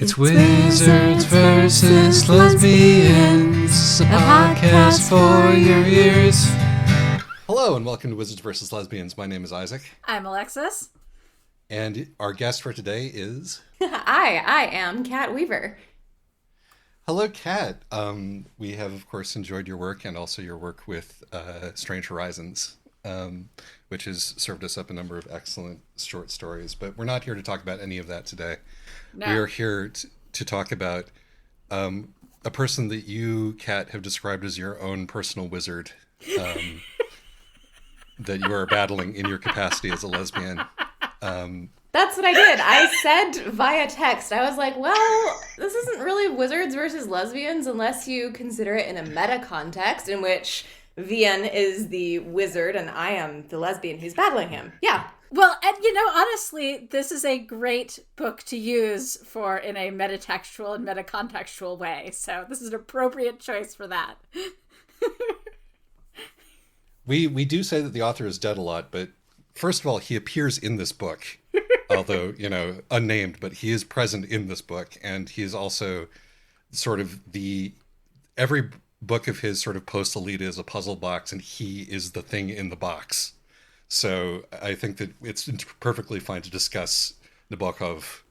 It's Wizards versus Lesbians, a podcast for your ears. Hello and welcome to Wizards versus Lesbians. My name is Isaac. I'm Alexis. And our guest for today is... I am Kat Weaver. Hello, Kat. We have, of course, enjoyed your work and also your work with Strange Horizons, which has served us up a number of excellent short stories. But we're not here to talk about any of that today. No. We are here to talk about a person that you, Kat, have described as your own personal wizard that you are battling in your capacity as a lesbian. That's what I did. I said via text, I was like, well, this isn't really wizards versus lesbians unless you consider it in a meta context in which Vian is the wizard and I am the lesbian who's battling him. Yeah. Well, and honestly, this is a great book to use for in a metatextual and metacontextual way. So this is an appropriate choice for that. We do say that the author is dead a lot, but first of all, he appears in this book, although, unnamed, but he is present in this book. And he is also sort of every book of his sort of post-elite is a puzzle box, and he is the thing in the box. So I think that it's perfectly fine to discuss Nabokov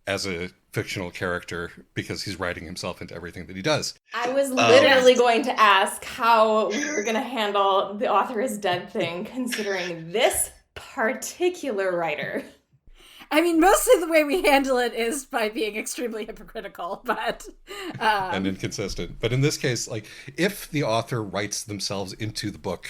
as a fictional character because he's writing himself into everything that he does. I was literally going to ask how we were going to handle the author is dead thing, considering this particular writer. I mean, mostly the way we handle it is by being extremely hypocritical, but... and inconsistent. But in this case, if the author writes themselves into the book,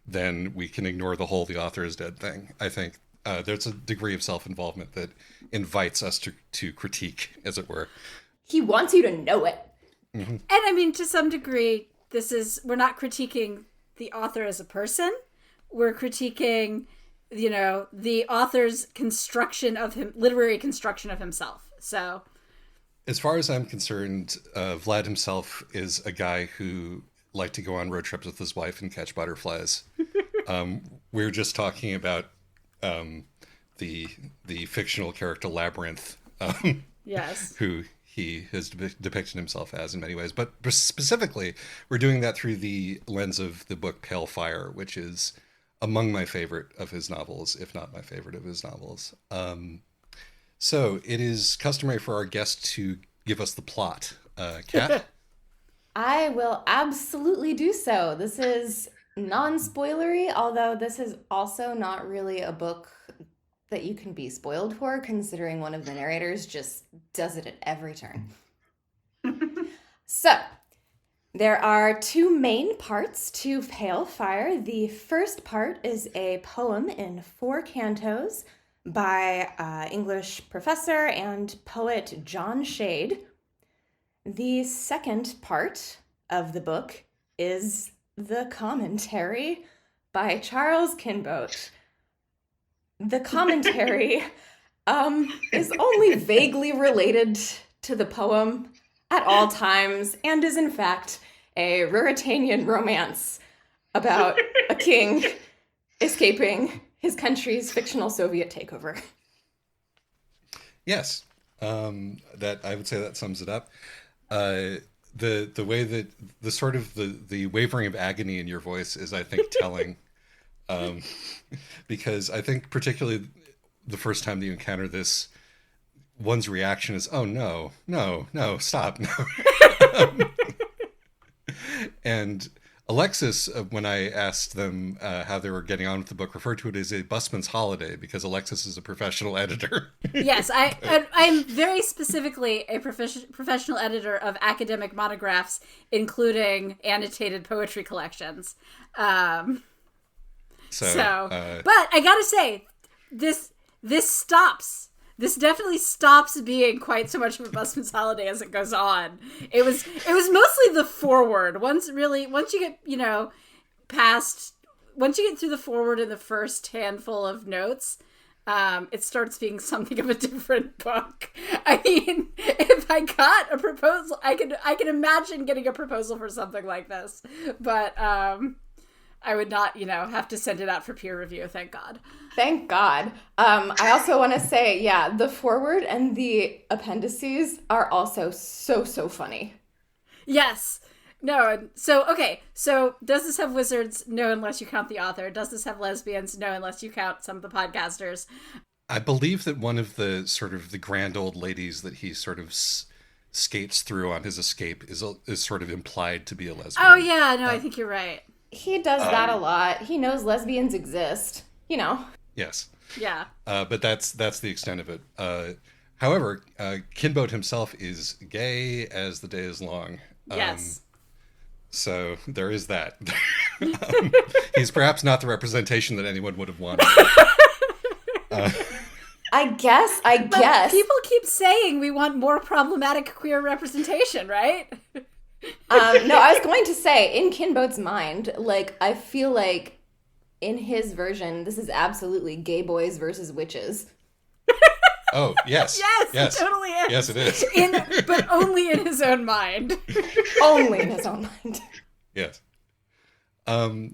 then we can ignore the whole the author is dead thing. I think there's a degree of self-involvement that invites us to critique, as it were. He wants you to know it. Mm-hmm. And I mean, to some degree, we're not critiquing the author as a person. We're critiquing, the author's construction of him, literary construction of himself. So, as far as I'm concerned, Vlad himself is a guy who liked to go on road trips with his wife and catch butterflies. We were just talking about the fictional character Labyrinth, yes, who he has depicted himself as in many ways. But specifically, we're doing that through the lens of the book Pale Fire, which is among my favorite of his novels, if not my favorite of his novels. So it is customary for our guest to give us the plot. Kat? I will absolutely do so. This is non-spoilery, although this is also not really a book that you can be spoiled for, considering one of the narrators just does it at every turn. So, there are two main parts to Pale Fire. The first part is a poem in 4 cantos by English professor and poet John Shade. The second part of the book is the commentary by Charles Kinbote. The commentary is only vaguely related to the poem at all times and is in fact a Ruritanian romance about a king escaping his country's fictional Soviet takeover. Yes, that I would say that sums it up. The way that the sort of the wavering of agony in your voice is, I think, telling, because I think particularly the first time that you encounter this, one's reaction is, "Oh no, stop, no." And Alexis, when I asked them how they were getting on with the book, referred to it as a busman's holiday because Alexis is a professional editor. Yes, I'm very specifically a professional editor of academic monographs, including annotated poetry collections. But I gotta say, this stops. This definitely stops being quite so much of a busman's holiday as it goes on. It was mostly the foreword. Once you get, once you get through the foreword in the first handful of notes, it starts being something of a different book. I mean, if I got a proposal, I can imagine getting a proposal for something like this. But I would not, have to send it out for peer review. Thank God. Thank God. I also want to say, yeah, the foreword and the appendices are also so, so funny. Yes. No. So, okay. So does this have wizards? No, unless you count the author. Does this have lesbians? No, unless you count some of the podcasters. I believe that one of the sort of the grand old ladies that he sort of skates through on his escape is sort of implied to be a lesbian. Oh, yeah. No, I think you're right. He does that a lot. He knows lesbians exist, Yes. Yeah. But that's the extent of it. However, Kinbote himself is gay as the day is long. Yes. So there is that. He's perhaps not the representation that anyone would have wanted. I guess. But people keep saying we want more problematic queer representation, right? No, I was going to say, in Kinbote's mind, like, I feel like in his version, this is absolutely gay boys versus witches. Oh, yes. Yes, it totally is. Yes, it is. But only in his own mind. Only in his own mind. Yes.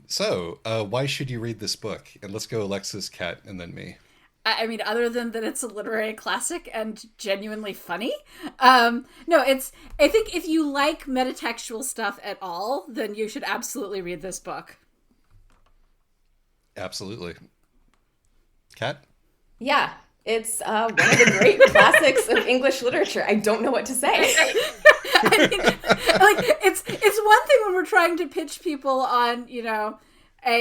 So, why should you read this book? And let's go Alexis, Kat, and then me. I mean, other than that it's a literary classic and genuinely funny. No, I think if you like metatextual stuff at all, then you should absolutely read this book. Absolutely. Kat? Yeah, it's one of the great classics of English literature. I don't know what to say. I mean, like, it's one thing when we're trying to pitch people on,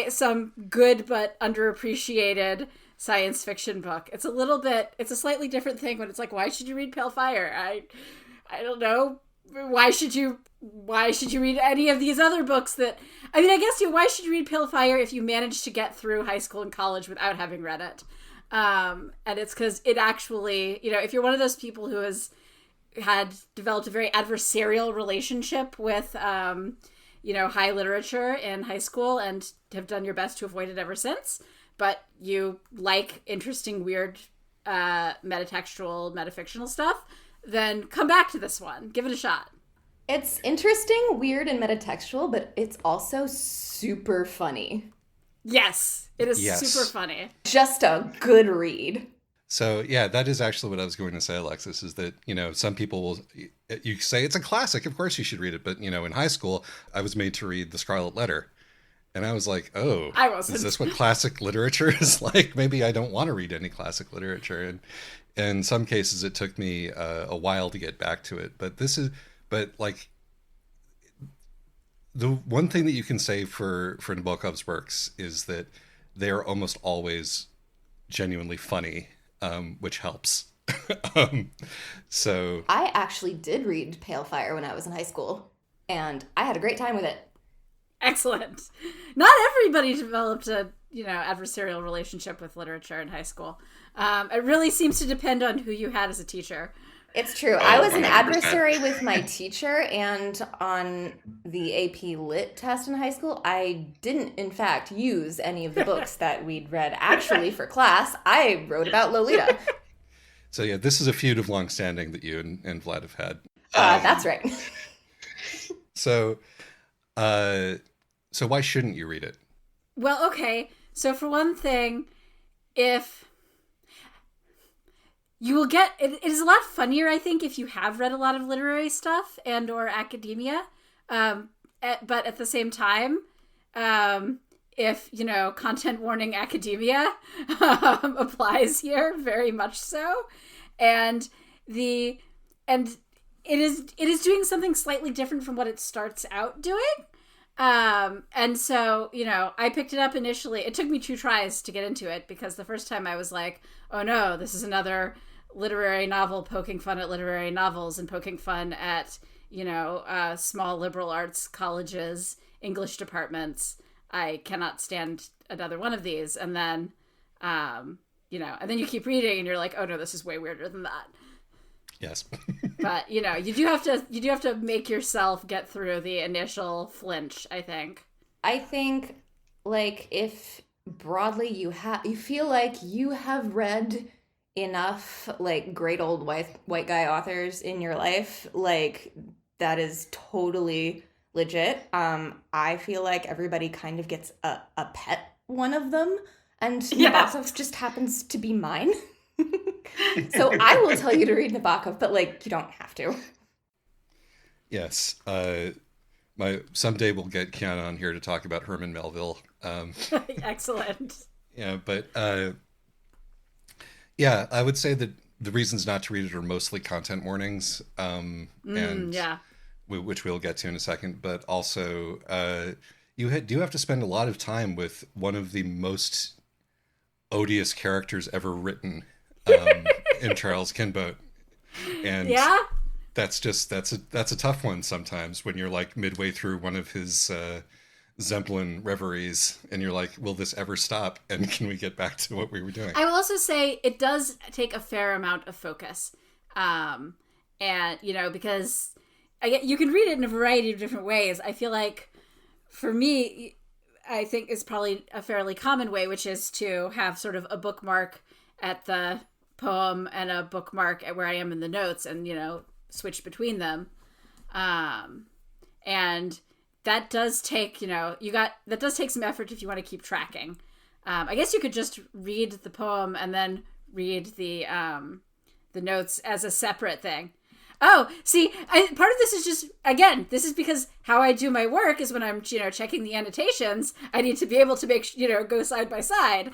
some good but underappreciated science fiction book. It's a slightly different thing when it's like, why should you read Pale Fire? I don't know. Why should you read any of these other books I guess why should you read Pale Fire if you managed to get through high school and college without having read it? And it's because it actually, if you're one of those people who had developed a very adversarial relationship with, high literature in high school and have done your best to avoid it ever since, but you like interesting, weird, metatextual, metafictional stuff, then come back to this one. Give it a shot. It's interesting, weird, and metatextual, but it's also super funny. Yes, it is Yes. super funny. Just a good read. So, yeah, that is actually what I was going to say, Alexis, is that, some people will, you say it's a classic, of course you should read it. But, in high school, I was made to read The Scarlet Letter. And I was like, oh, I wasn't. Is this what classic literature is like? Maybe I don't want to read any classic literature. And in some cases, it took me a while to get back to it. But the one thing that you can say for Nabokov's works is that they're almost always genuinely funny, which helps. So I actually did read Pale Fire when I was in high school, and I had a great time with it. Excellent. Not everybody developed a, adversarial relationship with literature in high school. It really seems to depend on who you had as a teacher. It's true. I was an adversary with my teacher, and on the AP Lit test in high school, I didn't, in fact, use any of the books that we'd read actually for class. I wrote about Lolita. So, yeah, this is a feud of long standing that you and Vlad have had. That's right. So why shouldn't you read it? Well, okay. So for one thing, if you will get it is a lot funnier, I think, if you have read a lot of literary stuff and or academia. But at the same time, if content warning academia applies here, very much so, and it is doing something slightly different from what it starts out doing. And so, I picked it up initially. It took me 2 tries to get into it because the first time I was like, oh no, this is another literary novel poking fun at literary novels and poking fun at, small liberal arts colleges, English departments. I cannot stand another one of these. And then, and then you keep reading and you're like, oh no, this is way weirder than that. Yes. But, you do have to make yourself get through the initial flinch, I think. I think, like, if broadly you feel like you have read enough, like, great old white guy authors in your life, like, that is totally legit. I feel like everybody kind of gets a pet one of them, and Nabokov just happens to be mine. So I will tell you to read Nabokov, but like you don't have to. Yes. Someday we'll get Kiana on here to talk about Herman Melville. Excellent. Yeah, but yeah, I would say that the reasons not to read it are mostly content warnings, which we'll get to in a second. But also, you do have to spend a lot of time with one of the most odious characters ever written in Charles Kinbote, and that's a tough one sometimes when you're like midway through one of his Zemplin reveries and you're like, will this ever stop, and can we get back to what we were doing? I will also say it does take a fair amount of focus, and because you can read it in a variety of different ways. I feel like for me, I think is probably a fairly common way, which is to have sort of a bookmark at the poem and a bookmark at where I am in the notes, and switch between them, and that does take that does take some effort if you want to keep tracking. I guess you could just read the poem and then read the notes as a separate thing. Oh, see, part of this is just, again, this is because how I do my work is when I'm, checking the annotations, I need to be able to make, go side by side.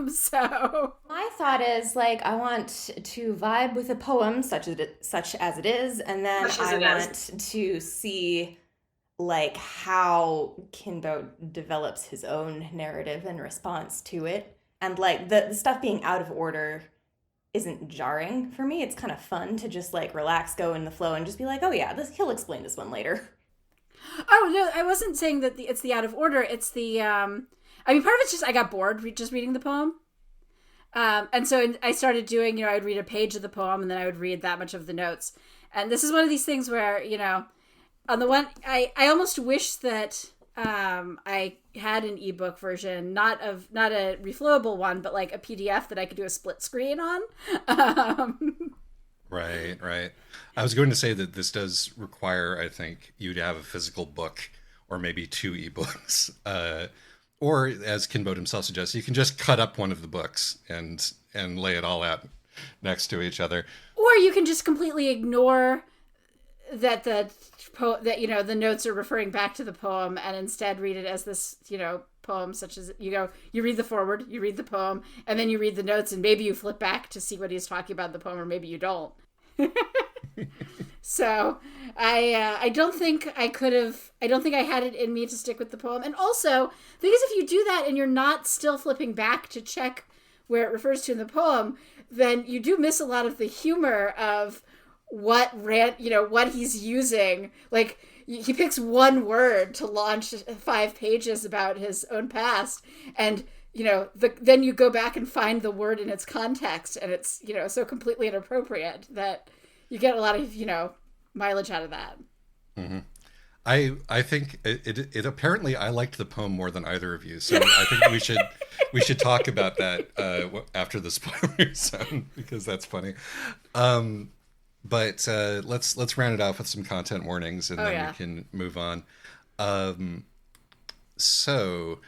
So my thought is like, I want to vibe with a poem such as it is, and then I want to see like how Kinbote develops his own narrative in response to it, and like the stuff being out of order isn't jarring for me. It's kind of fun to just like relax, go in the flow, and just be like, oh yeah, he'll explain this one later. Oh no, I wasn't saying that it's the out of order. It's the part of it's just I got bored just reading the poem, and so I started doing I would read a page of the poem and then I would read that much of the notes. And this is one of these things where on the one I almost wish that I had an ebook version, not a reflowable one, but like a PDF that I could do a split screen on. Right. I was going to say that this does require, I think, you to have a physical book or maybe 2 ebooks. Or as Kinbote himself suggests, you can just cut up one of the books and lay it all out next to each other. Or you can just completely ignore that the notes are referring back to the poem and instead read it as this poem, such as you read the foreword, you read the poem, and then you read the notes, and maybe you flip back to see what he's talking about in the poem, or maybe you don't. So I don't think I had it in me to stick with the poem. And also because if you do that and you're not still flipping back to check where it refers to in the poem, then you do miss a lot of the humor of what he's using. Like he picks one word to launch 5 pages about his own past, and then you go back and find the word in its context, and it's so completely inappropriate that you get a lot of mileage out of that. Mm-hmm. I think it apparently I liked the poem more than either of you, so I think we should talk about that after the spoiler zone, because that's funny. But let's round it off with some content warnings, and then we can move on. So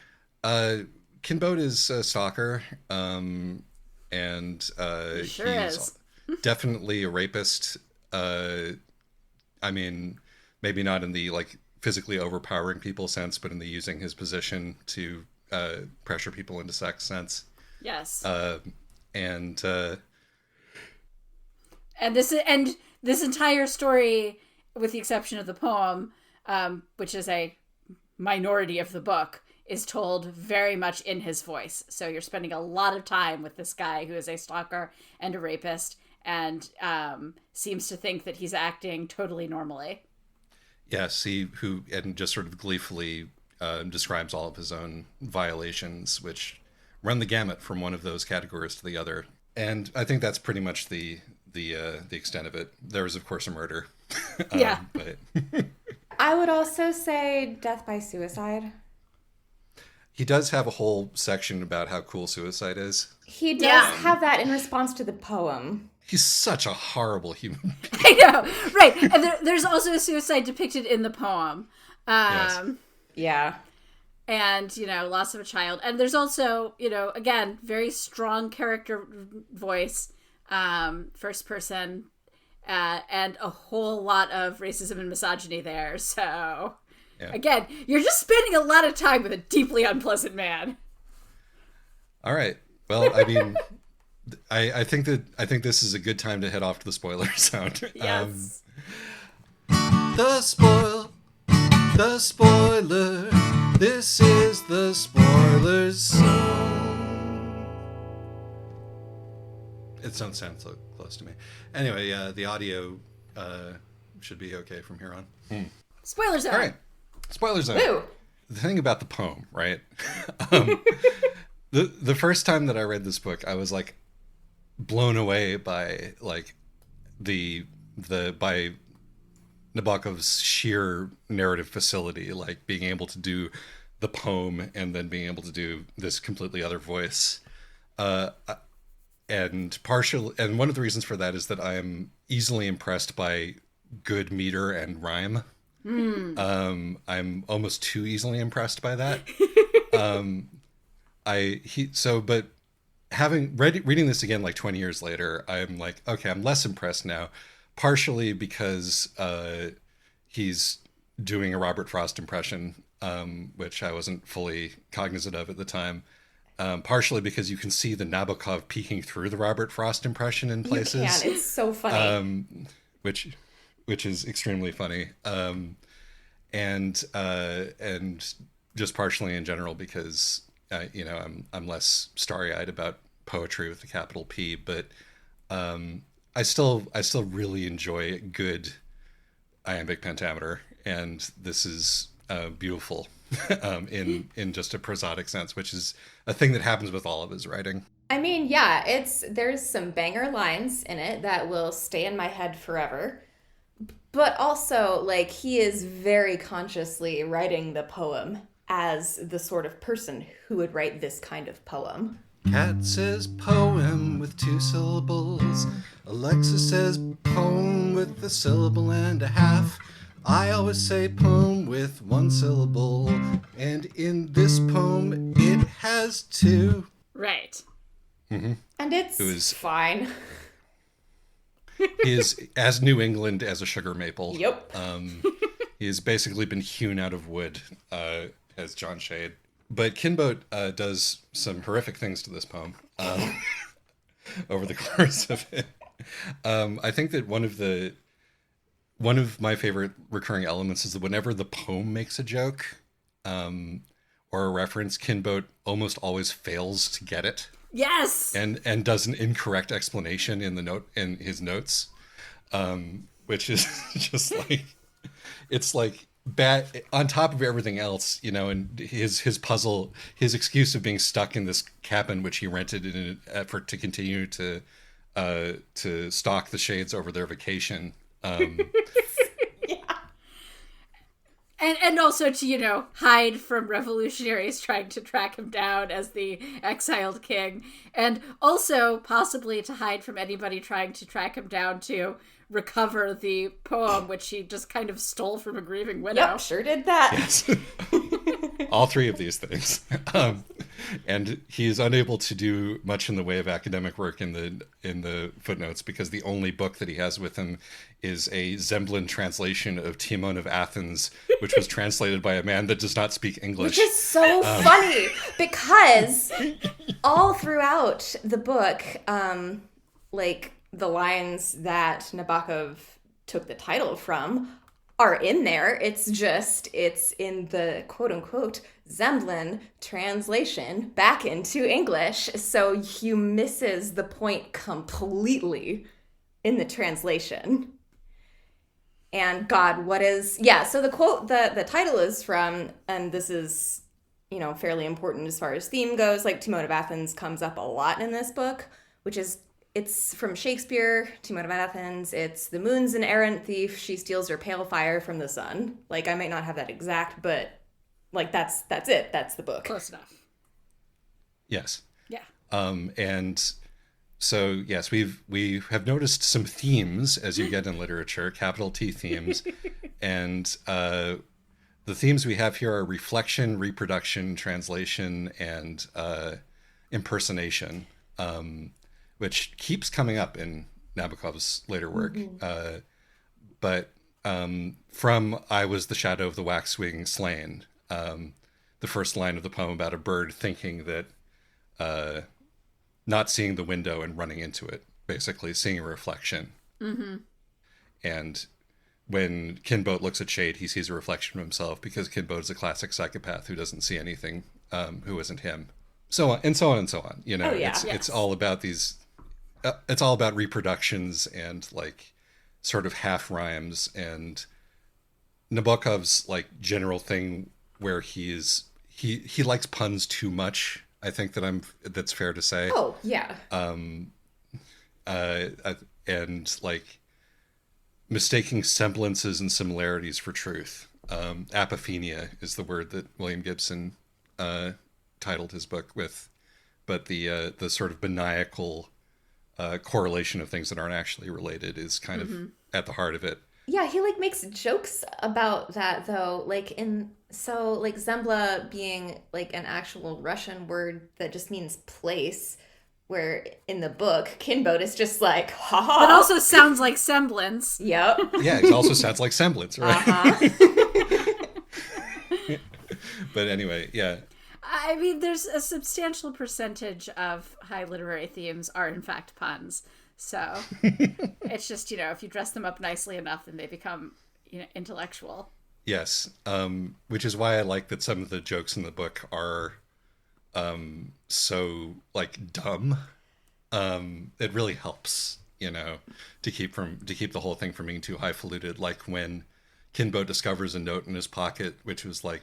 Kinbote is a stalker, and he's definitely a rapist. I mean, maybe not in the like physically overpowering people sense, but in the using his position to pressure people into sex sense. Yes. And this entire story, with the exception of the poem, which is a minority of the book, is told very much in his voice. So you're spending a lot of time with this guy who is a stalker and a rapist, and seems to think that he's acting totally normally. Yes, and just sort of gleefully describes all of his own violations, which run the gamut from one of those categories to the other. And I think that's pretty much the extent of it. There was, of course, a murder. Yeah. But I would also say death by suicide. He does have a whole section about how cool suicide is. He does have that in response to the poem. he's such a horrible human being. I know, right? And there's also a suicide depicted in the poem. Yes. Yeah. And, loss of a child. And there's also, again, very strong character voice, first person, and a whole lot of racism and misogyny there. So, again, you're just spending a lot of time with a deeply unpleasant man. All right. Well, I mean, I think this is a good time to head off to the spoiler zone. Yes. The spoiler. This is the spoiler zone. It don't sound so close to me. Anyway, the audio should be okay from here on. Spoiler zone. All right. Spoiler zone. Woo. The thing about the poem, right? The first time that I read this book, I was like blown away by like by Nabokov's sheer narrative facility, like being able to do the poem and then being able to do this completely other voice. And one of the reasons for that is that I am easily impressed by good meter and rhyme. I'm almost too easily impressed by that. But having reading this again like 20 years later, I'm like, okay, I'm less impressed now. Partially because he's doing a Robert Frost impression, which I wasn't fully cognizant of at the time. Partially because you can see the Nabokov peeking through the Robert Frost impression in places. You can. It's so funny. Which is extremely funny. And just partially in general because I'm less starry-eyed about poetry with a capital P, but I still really enjoy good iambic pentameter, and this is beautiful in just a prosodic sense, which is a thing that happens with all of his writing. I mean, yeah, there's some banger lines in it that will stay in my head forever. But also, like, he is very consciously writing the poem as the sort of person who would write this kind of poem. Cat says poem with 2 syllables. Alexa says poem with a syllable and a half. I always say poem with 1 syllable. And in this poem, it has 2. Right. Mm-hmm. And it's fine. He is as New England as a sugar maple. Yep. He has basically been hewn out of wood, as John Shade. But Kinbote does some horrific things to this poem over the course of it. I think that one of my favorite recurring elements is that whenever the poem makes a joke or a reference, Kinbote almost always fails to get it. Yes. And does an incorrect explanation in his notes, which is just like, it's like bad on top of everything else, and his puzzle, his excuse of being stuck in this cabin which he rented in an effort to continue to stalk the Shades over their vacation. Yeah. And also to, hide from revolutionaries trying to track him down as the exiled king. And also possibly to hide from anybody trying to track him down to recover the poem, which he just kind of stole from a grieving widow. Yep, sure did that. Yes. All 3 of these things. And he is unable to do much in the way of academic work in the footnotes because the only book that he has with him is a Zemblin translation of Timon of Athens, which was translated by a man that does not speak English. Which is so funny because all throughout the book, like the lines that Nabokov took the title from are in there. It's in the quote unquote Zemblin translation back into English. So he misses the point completely in the translation. And God, so the quote, the title is from, and this is, fairly important as far as theme goes, like Timon of Athens comes up a lot in this book, it's from Shakespeare, Timon of Athens. It's the moon's an errant thief. She steals her pale fire from the sun. Like, I might not have that exact, but like that's it. That's the book. Close enough. Yes. Yeah. And So yes, we have noticed some themes as you get in literature, capital T themes, and the themes we have here are reflection, reproduction, translation, and impersonation, which keeps coming up in Nabokov's later work. But from "I was the shadow of the waxwing slain," the first line of the poem about a bird thinking that. Not seeing the window and running into it, basically seeing a reflection. And when Kinbote looks at Shade, he sees a reflection of himself because Kinbote is a classic psychopath who doesn't see anything who isn't him. So on and so on and so on. You know, it's all about these. It's all about reproductions and like sort of half rhymes, and Nabokov's like general thing where he likes puns too much. I think that's fair to say. Oh, yeah. And like mistaking semblances and similarities for truth. Apophenia is the word that William Gibson titled his book with, but the sort of maniacal correlation of things that aren't actually related is kind of at the heart of it. Yeah, he like makes jokes about that though, like Zembla being like an actual Russian word that just means place, where in the book Kinbote is just like haha. But also sounds like semblance. Yep. Yeah, it also sounds like semblance, right? But anyway, yeah. I mean, there's a substantial percentage of high literary themes are in fact puns. So it's just, if you dress them up nicely enough, then they become, intellectual. Yes. Which is why I like that some of the jokes in the book are so like dumb. It really helps, to keep the whole thing from being too highfalutin. Like when Kinbote discovers a note in his pocket, which was like,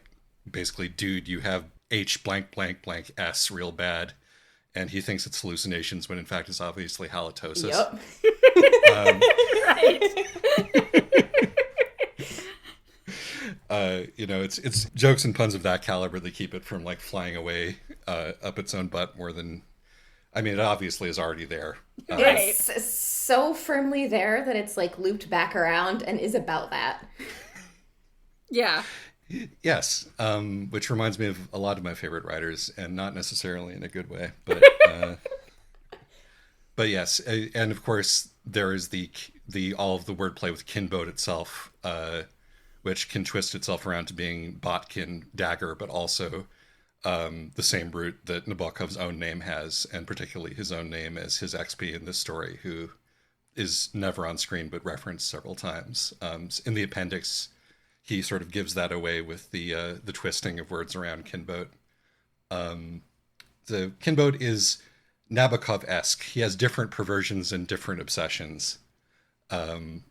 basically, dude, you have H blank blank blank S real bad. And he thinks it's hallucinations when in fact it's obviously halitosis. Yep. Right. It's jokes and puns of that caliber that keep it from like flying away up its own butt more than. I mean, it obviously is already there. It's so firmly there that it's like looped back around and is about that. Yeah. Yes, which reminds me of a lot of my favorite writers, and not necessarily in a good way, but yes, and of course there is the all of the wordplay with Kinbote itself, which can twist itself around to being Botkin dagger, but also the same root that Nabokov's own name has, and particularly his own name as his XP in this story, who is never on screen but referenced several times in the appendix. He sort of gives that away with the twisting of words around Kinbote. The Kinbote is Nabokov-esque. He has different perversions and different obsessions, but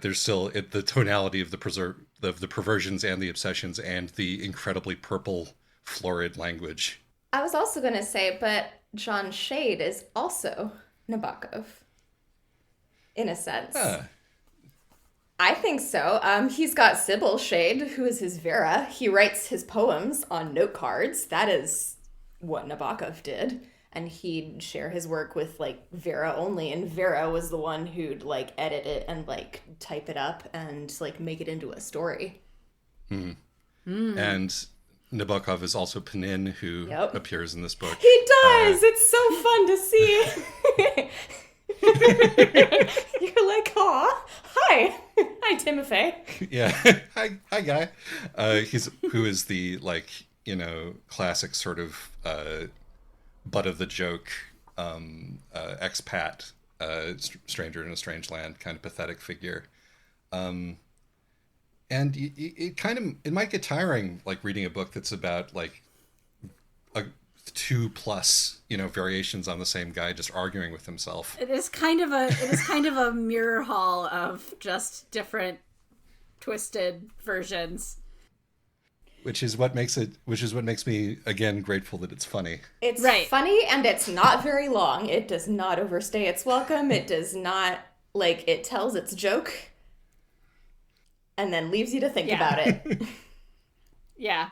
there's still the tonality of the perversions and the obsessions and the incredibly purple, florid language. I was also going to say, but John Shade is also Nabokov, in a sense. I think so. He's got Sybil Shade, who is his Vera. He writes his poems on note cards. That is what Nabokov did. And he'd share his work with, like, Vera only. And Vera was the one who'd, like, edit it and, like, type it up and, like, make it into a story. And Nabokov is also Panin, who appears in this book. He does! It's so fun to see! You're like, aw, hi. Hi, Timothy. Yeah. Hi, guy. Who is the, like, classic sort of butt of the joke expat, stranger in a strange land kind of pathetic figure. And it might get tiring, like, reading a book that's about, like, a 2+ variations on the same guy just arguing with himself. It is kind of a mirror hall of just different twisted versions. Which is what makes me again grateful that it's funny. It's funny, and it's not very long. It does not overstay its welcome. It does not, like, it tells its joke and then leaves you to think about it. Yeah.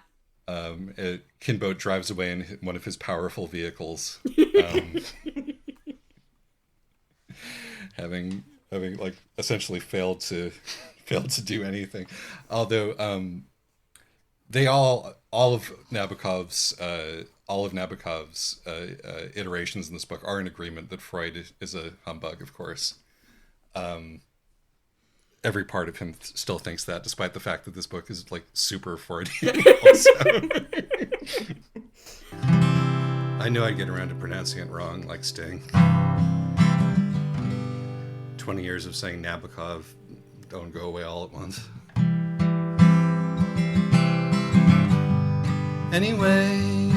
Kinboat drives away in one of his powerful vehicles, having like essentially failed to do anything. Although they all of Nabokov's iterations in this book are in agreement that Freud is a humbug. Of course, every part of him still thinks that, despite the fact that this book is like super Freudian. Also. I knew I'd get around to pronouncing it wrong, like Sting. 20 years of saying Nabokov don't go away all at once. Anyway,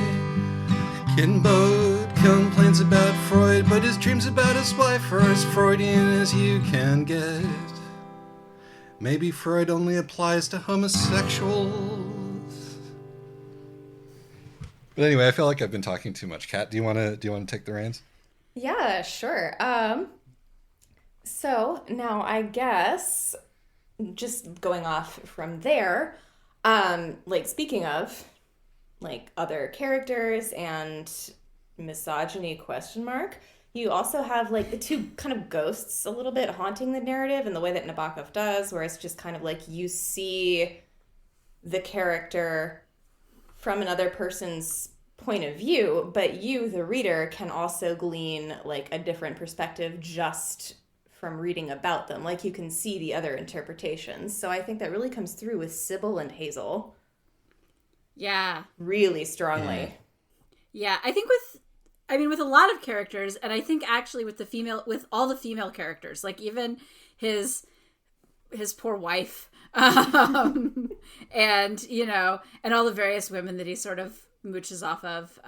Kinboat complains about Freud, but his dreams about his wife are as Freudian as you can get. Maybe Freud only applies to homosexuals. But anyway, I feel like I've been talking too much. Kat, do you want to take the reins? Yeah, sure. So now I guess just going off from there, like speaking of like other characters and misogyny ? You also have like the two kind of ghosts a little bit haunting the narrative in the way that Nabokov does, where it's just kind of like you see the character from another person's point of view, but you, the reader, can also glean like a different perspective just from reading about them. Like you can see the other interpretations. So I think that really comes through with Sybil and Hazel. Yeah. Really strongly. Yeah, I think with a lot of characters, and I think actually with all the female characters, like even his poor wife, and and all the various women that he sort of mooches off of,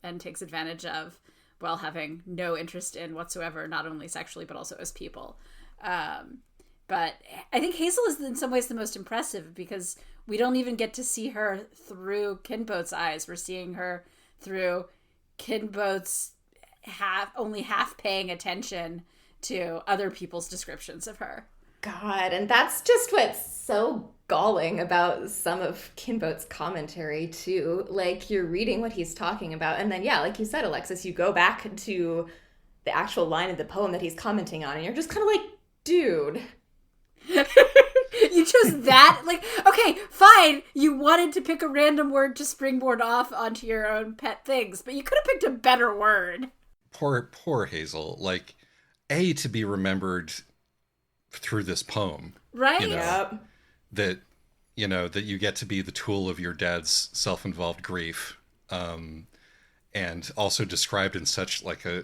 and takes advantage of while having no interest in whatsoever, not only sexually, but also as people. But I think Hazel is in some ways the most impressive because we don't even get to see her through Kinboat's eyes. We're seeing her through Kinboat's only half paying attention to other people's descriptions of her. God, and that's just what's so galling about some of Kinboat's commentary too. Like you're reading what he's talking about, and then yeah, like you said, Alexis, you go back to the actual line of the poem that he's commenting on, and you're just kind of like, dude. You chose that? Like, okay, fine. You wanted to pick a random word to springboard off onto your own pet things, but you could have picked a better word. Poor Hazel. Like, to be remembered through this poem. Right? Yep. That you get to be the tool of your dad's self-involved grief. And also described in such like a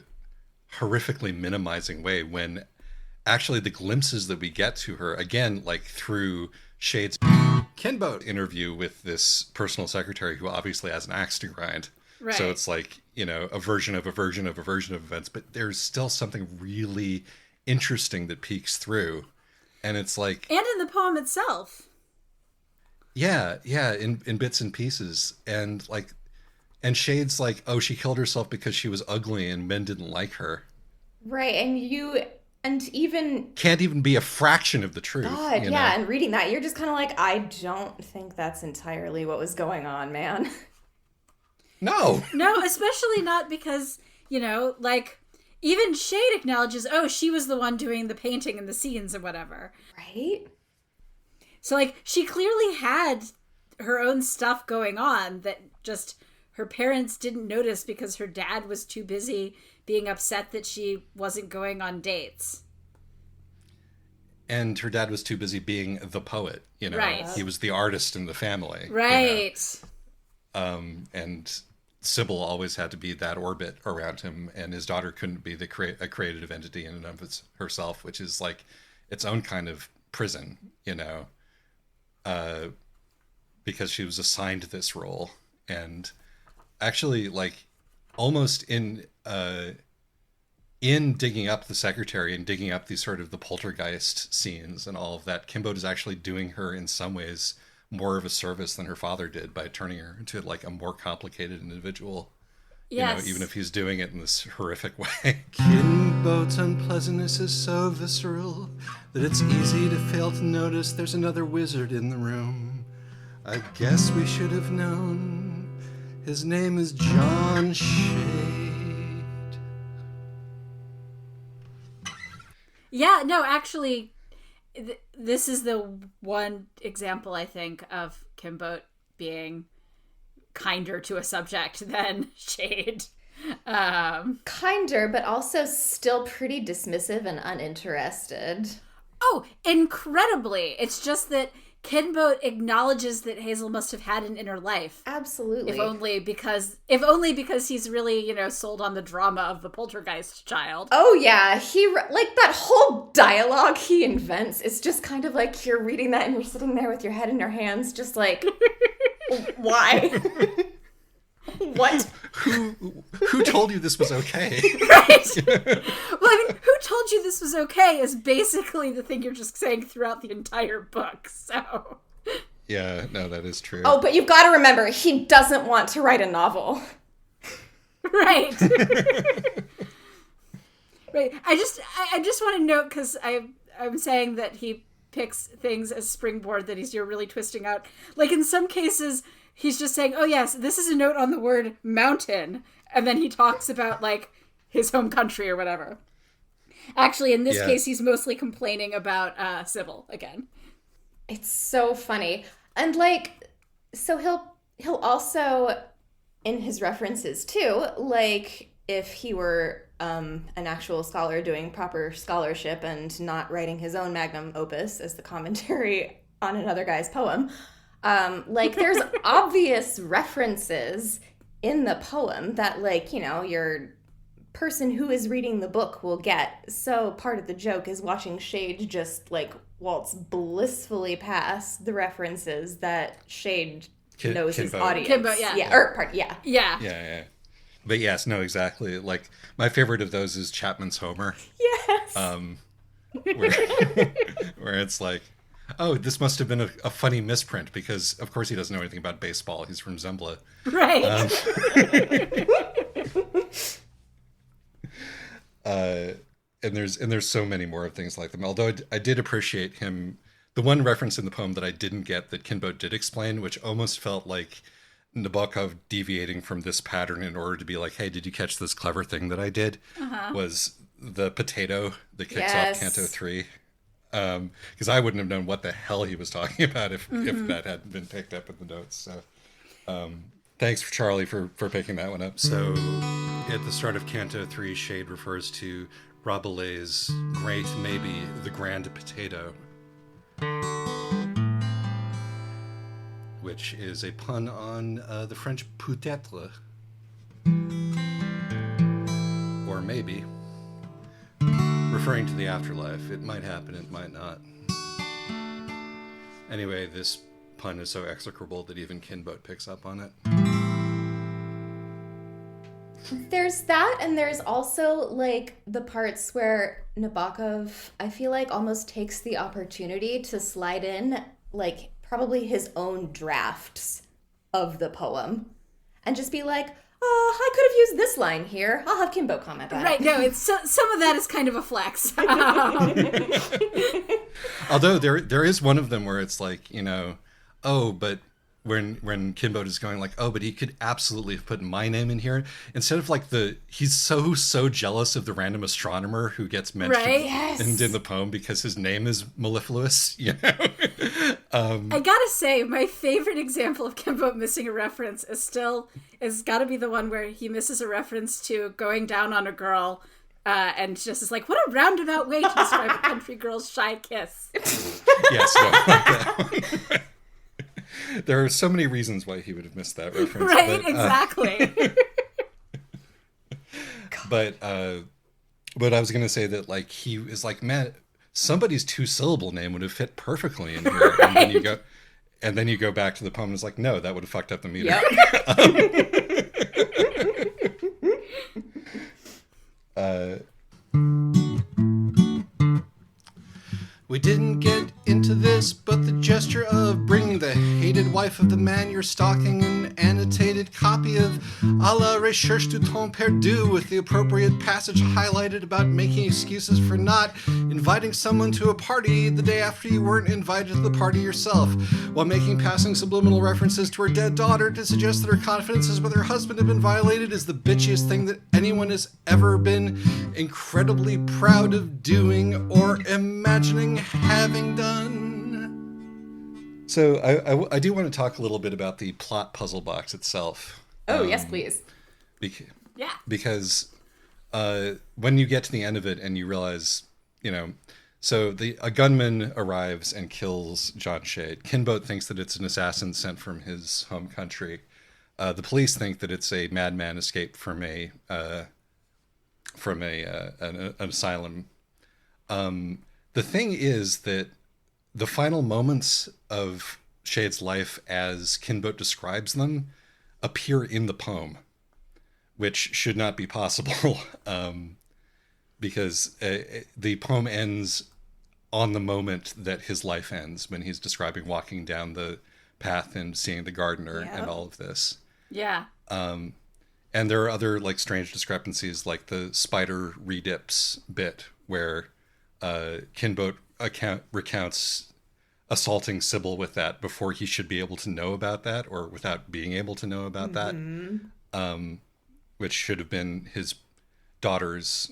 horrifically minimizing way when actually the glimpses that we get to her, again, like through Shade's Kinboat interview with this personal secretary who obviously has an axe to grind. Right. So it's like, a version of a version of a version of events, but there's still something really interesting that peeks through. And it's like... And in the poem itself. Yeah, in bits and pieces. And like... And Shade's like, oh, she killed herself because she was ugly and men didn't like her. Right, and even... Can't even be a fraction of the truth. God, yeah, and reading that, you're just kind of like, I don't think that's entirely what was going on, man. No, especially not because, like, even Shade acknowledges, oh, she was the one doing the painting and the scenes and whatever. Right? So, like, she clearly had her own stuff going on that just her parents didn't notice because her dad was too busy being upset that she wasn't going on dates. And her dad was too busy being the poet, Right. He was the artist in the family. Right. And Sybil always had to be that orbit around him, and his daughter couldn't be a creative entity in and of herself, which is like its own kind of prison, because she was assigned this role. And actually, like, almost in digging up the secretary and digging up these sort of the poltergeist scenes and all of that, Kinboat is actually doing her in some ways more of a service than her father did by turning her into like a more complicated individual. Yes. Even if he's doing it in this horrific way. Kinboat's unpleasantness is so visceral that it's easy to fail to notice there's another wizard in the room. I guess we should have known. His name is John Shade. Yeah, no, actually, this is the one example, I think, of Kimbo being kinder to a subject than Shade. Kinder, but also still pretty dismissive and uninterested. Oh, incredibly. It's just that Kinboat acknowledges that Hazel must have had an inner life. Absolutely. If only because he's really, sold on the drama of the poltergeist child. Oh yeah, like that whole dialogue he invents is just kind of like you're reading that and you're sitting there with your head in your hands just like why? What? Who told you this was okay? Right? Well, I mean, who told you this was okay is basically the thing you're just saying throughout the entire book, so... Yeah, no, that is true. Oh, but you've got to remember, he doesn't want to write a novel. Right. Right. I just want to note, because I'm saying that he picks things as springboard that he's really twisting out. Like, in some cases... He's just saying, oh, yes, this is a note on the word mountain. And then he talks about, like, his home country or whatever. Actually, in this case, he's mostly complaining about Sybil again. It's so funny. And, like, so he'll also, in his references, too, like, if he were an actual scholar doing proper scholarship and not writing his own magnum opus as the commentary on another guy's poem... like, there's obvious references in the poem that, like, your person who is reading the book will get. So part of the joke is watching Shade just, like, waltz blissfully past the references that Shade knows his audience. Kimbo, yeah. Yeah. Yeah. But yes, no, exactly. Like, my favorite of those is Chapman's Homer. Yes. Where it's like, oh, this must have been a funny misprint because, of course, he doesn't know anything about baseball. He's from Zembla. Right. And there's so many more of things like them. Although I did appreciate him. The one reference in the poem that I didn't get that Kinboat did explain, which almost felt like Nabokov deviating from this pattern in order to be like, hey, did you catch this clever thing that I did? Was the potato that kicks off Canto 3. Because I wouldn't have known what the hell he was talking about if that hadn't been picked up in the notes. So thanks, Charlie, for picking that one up. So at the start of Canto 3, Shade refers to Rabelais' great, maybe the grand potato, which is a pun on the French peut-être, or maybe. Referring to the afterlife. It might happen, it might not. Anyway, this pun is so execrable that even Kinboat picks up on it. There's that, and there's also, like, the parts where Nabokov, I feel like, almost takes the opportunity to slide in, like, probably his own drafts of the poem. And just be like, oh, I could have used this line here. I'll have Kimbo comment on it. Right, no, it's some of that is kind of a flex. Although there is one of them where it's like, oh, but when Kinboat is going like, oh, but he could absolutely have put my name in here instead of like he's so jealous of the random astronomer who gets mentioned in the poem because his name is mellifluous. I gotta say, my favorite example of Kinboat missing a reference is gotta be the one where he misses a reference to going down on a girl. And just is like, what a roundabout way to describe a country girl's shy kiss. Yes, no, like that one. There are so many reasons why he would have missed that reference. Right, exactly. But I was going to say that, like, he is like, man, somebody's two-syllable name would have fit perfectly in here. Right. And then you go back to the poem and it's like, no, that would have fucked up the meter. Yep. We didn't get into this, but the gesture of bringing the hated wife of the man you're stalking an annotated copy of A la recherche du temps perdu with the appropriate passage highlighted about making excuses for not inviting someone to a party the day after you weren't invited to the party yourself, while making passing subliminal references to her dead daughter to suggest that her confidences with her husband have been violated is the bitchiest thing that anyone has ever been incredibly proud of doing or imagining having done. So I do want to talk a little bit about the plot puzzle box itself. Oh, yes, please. Yeah. Because when you get to the end of it and you realize, so a gunman arrives and kills John Shade. Kinbote thinks that it's an assassin sent from his home country. The police think that it's a madman escaped from an asylum. The thing is that the final moments of Shade's life, as Kinbote describes them, appear in the poem, which should not be possible, because the poem ends on the moment that his life ends, when he's describing walking down the path and seeing the gardener and all of this. Yeah. And there are other strange discrepancies, like the spider redips bit where Kinbote recounts assaulting Sybil with that before he should be able to know about that, or without being able to know about that, which should have been his daughter's,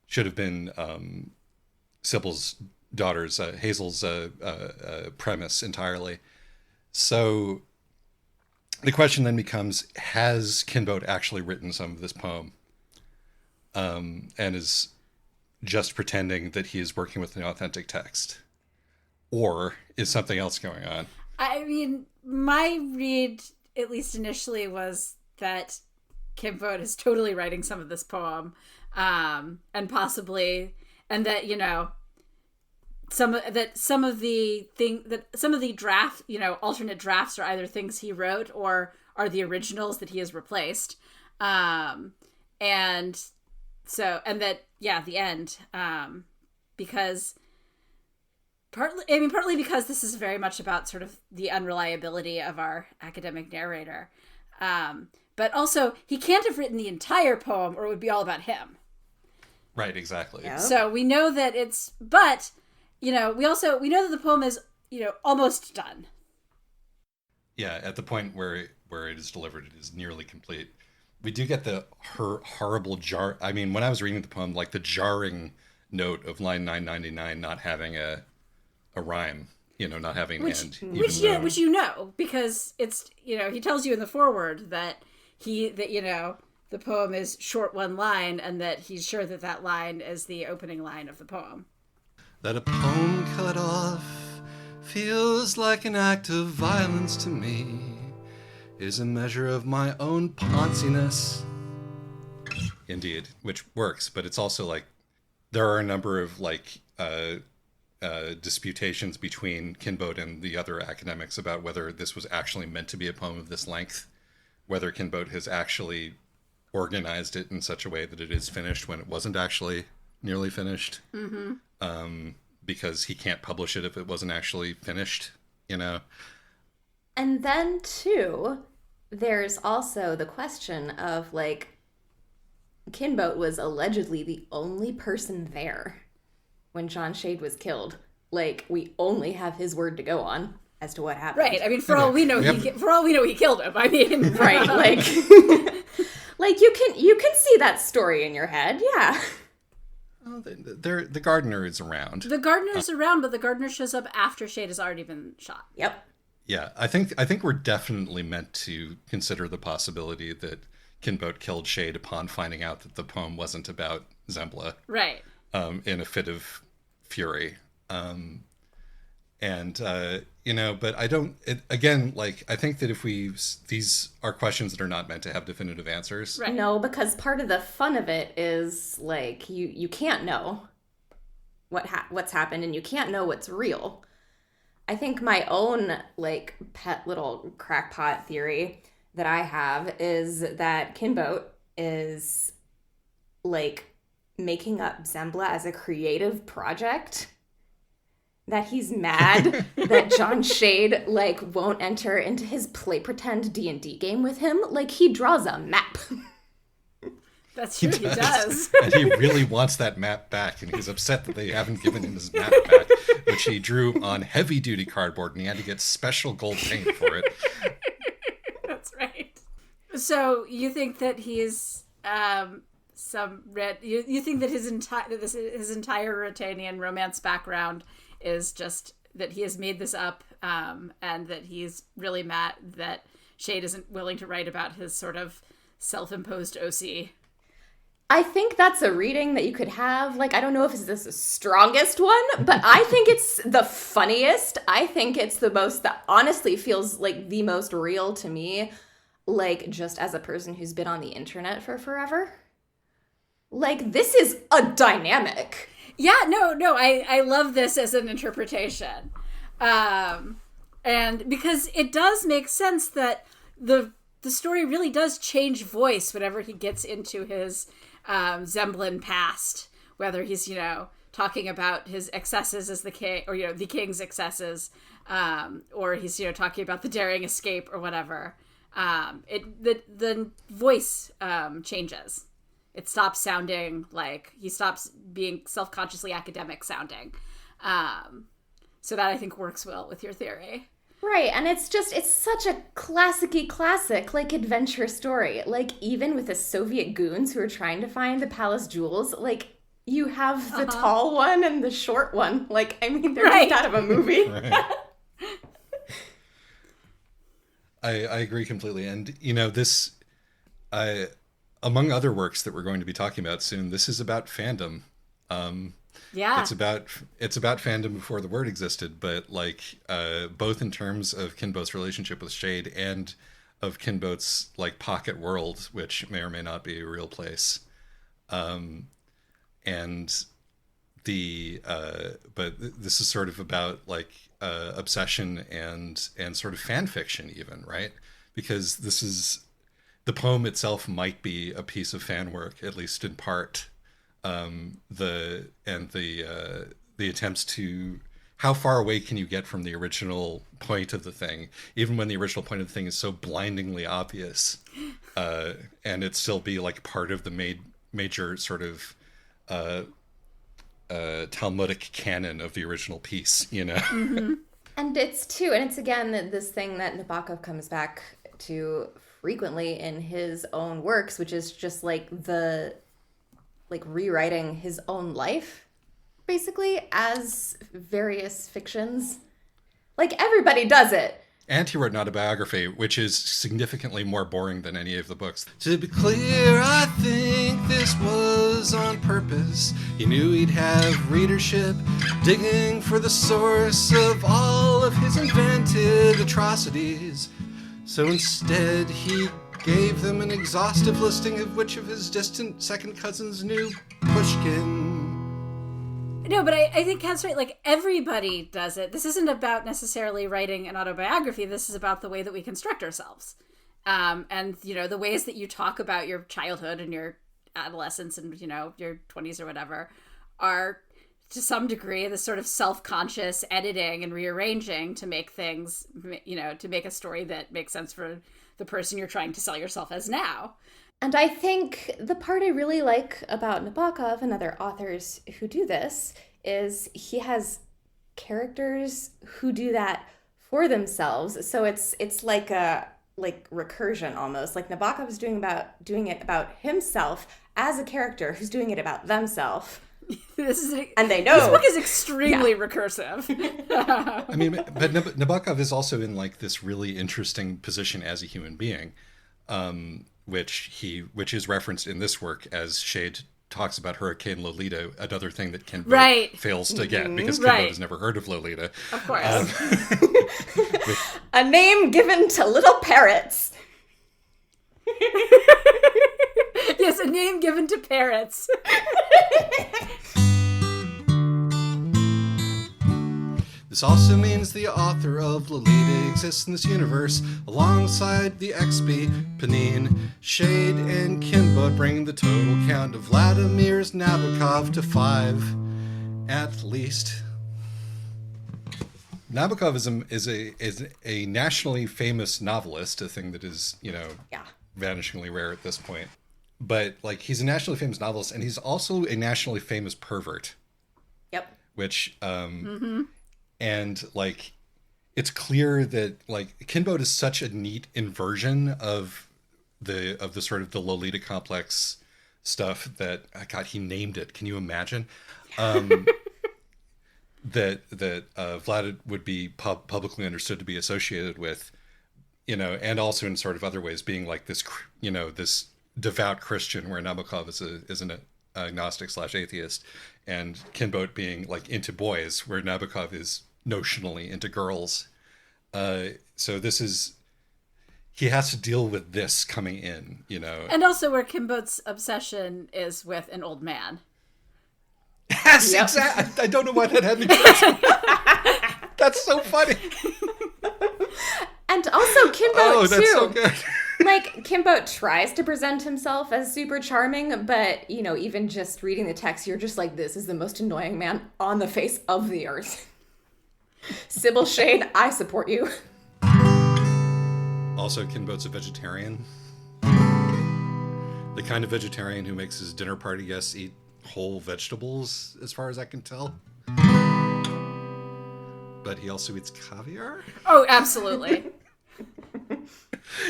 should have been Sybil's daughter's, Hazel's premise entirely. So the question then becomes, has Kinbote actually written some of this poem? And is just pretending that he is working with an authentic text? Or is something else going on? I mean, my read, at least initially, was that Kinbote is totally writing some of this poem, and possibly, and that, some of the draft, alternate drafts are either things he wrote or are the originals that he has replaced. And that, the end, because partly because this is very much about sort of the unreliability of our academic narrator. But also, he can't have written the entire poem or it would be all about him. Right, exactly. Yep. So we know that but, we know that the poem is, almost done. Yeah, at the point where it is delivered, it is nearly complete. We do get her horrible jar. I mean, when I was reading the poem, the jarring note of line 999 not having a rhyme, not having an end. Which because it's, he tells you in the foreword that the poem is short one line, and that he's sure that line is the opening line of the poem. That a poem cut off feels like an act of violence to me, is a measure of my own ponciness. Indeed, which works, but it's also there are a number of disputations between Kinbote and the other academics about whether this was actually meant to be a poem of this length, whether Kinbote has actually organized it in such a way that it is finished when it wasn't actually nearly finished, because he can't publish it if it wasn't actually finished, And then, too, there's also the question of, Kinbote was allegedly the only person there when John Shade was killed. We only have his word to go on as to what happened. Right. I mean, for all we know, he killed him. I mean, right. You can see that story in your head. Yeah. Well, the gardener is around. The gardener's around, but the gardener shows up after Shade has already been shot. Yep. Yeah, I think we're definitely meant to consider the possibility that Kinbote killed Shade upon finding out that the poem wasn't about Zembla. Right. In a fit of fury. But I don't, I think that these are questions that are not meant to have definitive answers. Right. No, because part of the fun of it is, you can't know what's happened, and you can't know what's real. I think my own, pet little crackpot theory that I have is that Kinbote is, making up Zembla as a creative project. That he's mad that John Shade, like, won't enter into his play pretend D&D game with him. Like, he draws a map. That's true, he does. And he really wants that map back, and he's upset that they haven't given him his map back, which he drew on heavy-duty cardboard, and he had to get special gold paint for it. That's right. So you think that he's you think that his entire Ruritanian romance background is just that he has made this up, and that he's really mad that Shade isn't willing to write about his sort of self-imposed OC. I think that's a reading that you could have. Like, I don't know if it's the strongest one, but I think it's the funniest. I think it's the most, that honestly feels like the most real to me, like, just as a person who's been on the internet for forever. Like, this is a dynamic. Yeah, no, I love this as an interpretation. And because it does make sense that the story really does change voice whenever he gets into his Zemblan past, whether he's, talking about his excesses as the king, or, the king's excesses, or he's, talking about the daring escape or whatever. The voice changes. It stops sounding like, he stops being self-consciously academic sounding. So that I think works well with your theory. Right, and it's such a classic-y classic, like, adventure story. Like, even with the Soviet goons who are trying to find the palace jewels, like, you have the tall one and the short one. Like, I mean, they're just out of a movie. Right. I agree completely. And, this... among other works that we're going to be talking about soon, this is about fandom. Yeah, it's about fandom before the word existed, but like both in terms of Kinbote's relationship with Shade and of Kinbote's like pocket world, which may or may not be a real place, and the but this is sort of about like obsession and sort of fan fiction even, right? Because this is. The poem itself might be a piece of fan work, at least in part. The attempts to how far away can you get from the original point of the thing, even when the original point of the thing is so blindingly obvious, and it still be like part of the major sort of Talmudic canon of the original piece, Mm-hmm. And it's again this thing that Nabokov comes back to frequently in his own works, which is just like rewriting his own life, basically, as various fictions. Like, everybody does it. And he wrote an autobiography, which is significantly more boring than any of the books. To be clear, I think this was on purpose. He knew he'd have readership digging for the source of all of his invented atrocities. So instead, he gave them an exhaustive listing of which of his distant second cousins knew Pushkin. No, but I think Kat's right. Like, everybody does it. This isn't about necessarily writing an autobiography. This is about the way that we construct ourselves. And, the ways that you talk about your childhood and your adolescence and, your 20s or whatever are, to some degree, this sort of self-conscious editing and rearranging to make things, to make a story that makes sense for the person you're trying to sell yourself as now. And I think the part I really like about Nabokov and other authors who do this is he has characters who do that for themselves. So it's like a recursion almost. Like, Nabokov is doing it about himself as a character who's doing it about themselves. And they know this book is extremely recursive. I mean, but Nabokov is also in like this really interesting position as a human being, which is referenced in this work as Shade talks about Hurricane Lolita, another thing that Kinbote fails to get because Kinbote has never heard of Lolita. Of course. A name given to little parrots. Yes, a name given to parrots. This also means the author of Lolita exists in this universe, alongside the XB, Panine, Shade, and Kinboat, bringing the total count of Vladimir's Nabokov to 5, at least. Nabokovism is a nationally famous novelist, a thing that is, vanishingly rare at this point. But, like, he's a nationally famous novelist, and he's also a nationally famous pervert. Yep. Which, and, like, it's clear that, like, Kinboat is such a neat inversion of the sort of the Lolita complex stuff that, God, he named it. Can you imagine? That Vlad would be publicly understood to be associated with, and also in sort of other ways being like this, this devout Christian, where Nabokov is an agnostic/atheist, and Kinboat being like into boys, where Nabokov is notionally into girls. So he has to deal with this coming in, And also where Kinboat's obsession is with an old man. Yes, yep. Exactly. I don't know why that had me crazy. That's so funny. And also Kinboat, that's too. So good. Like, Kinboat tries to present himself as super charming, but, even just reading the text, you're just like, this is the most annoying man on the face of the earth. Sybil Shade, I support you. Also, Kinboat's a vegetarian. The kind of vegetarian who makes his dinner party guests eat whole vegetables, as far as I can tell. But he also eats caviar? Oh, absolutely.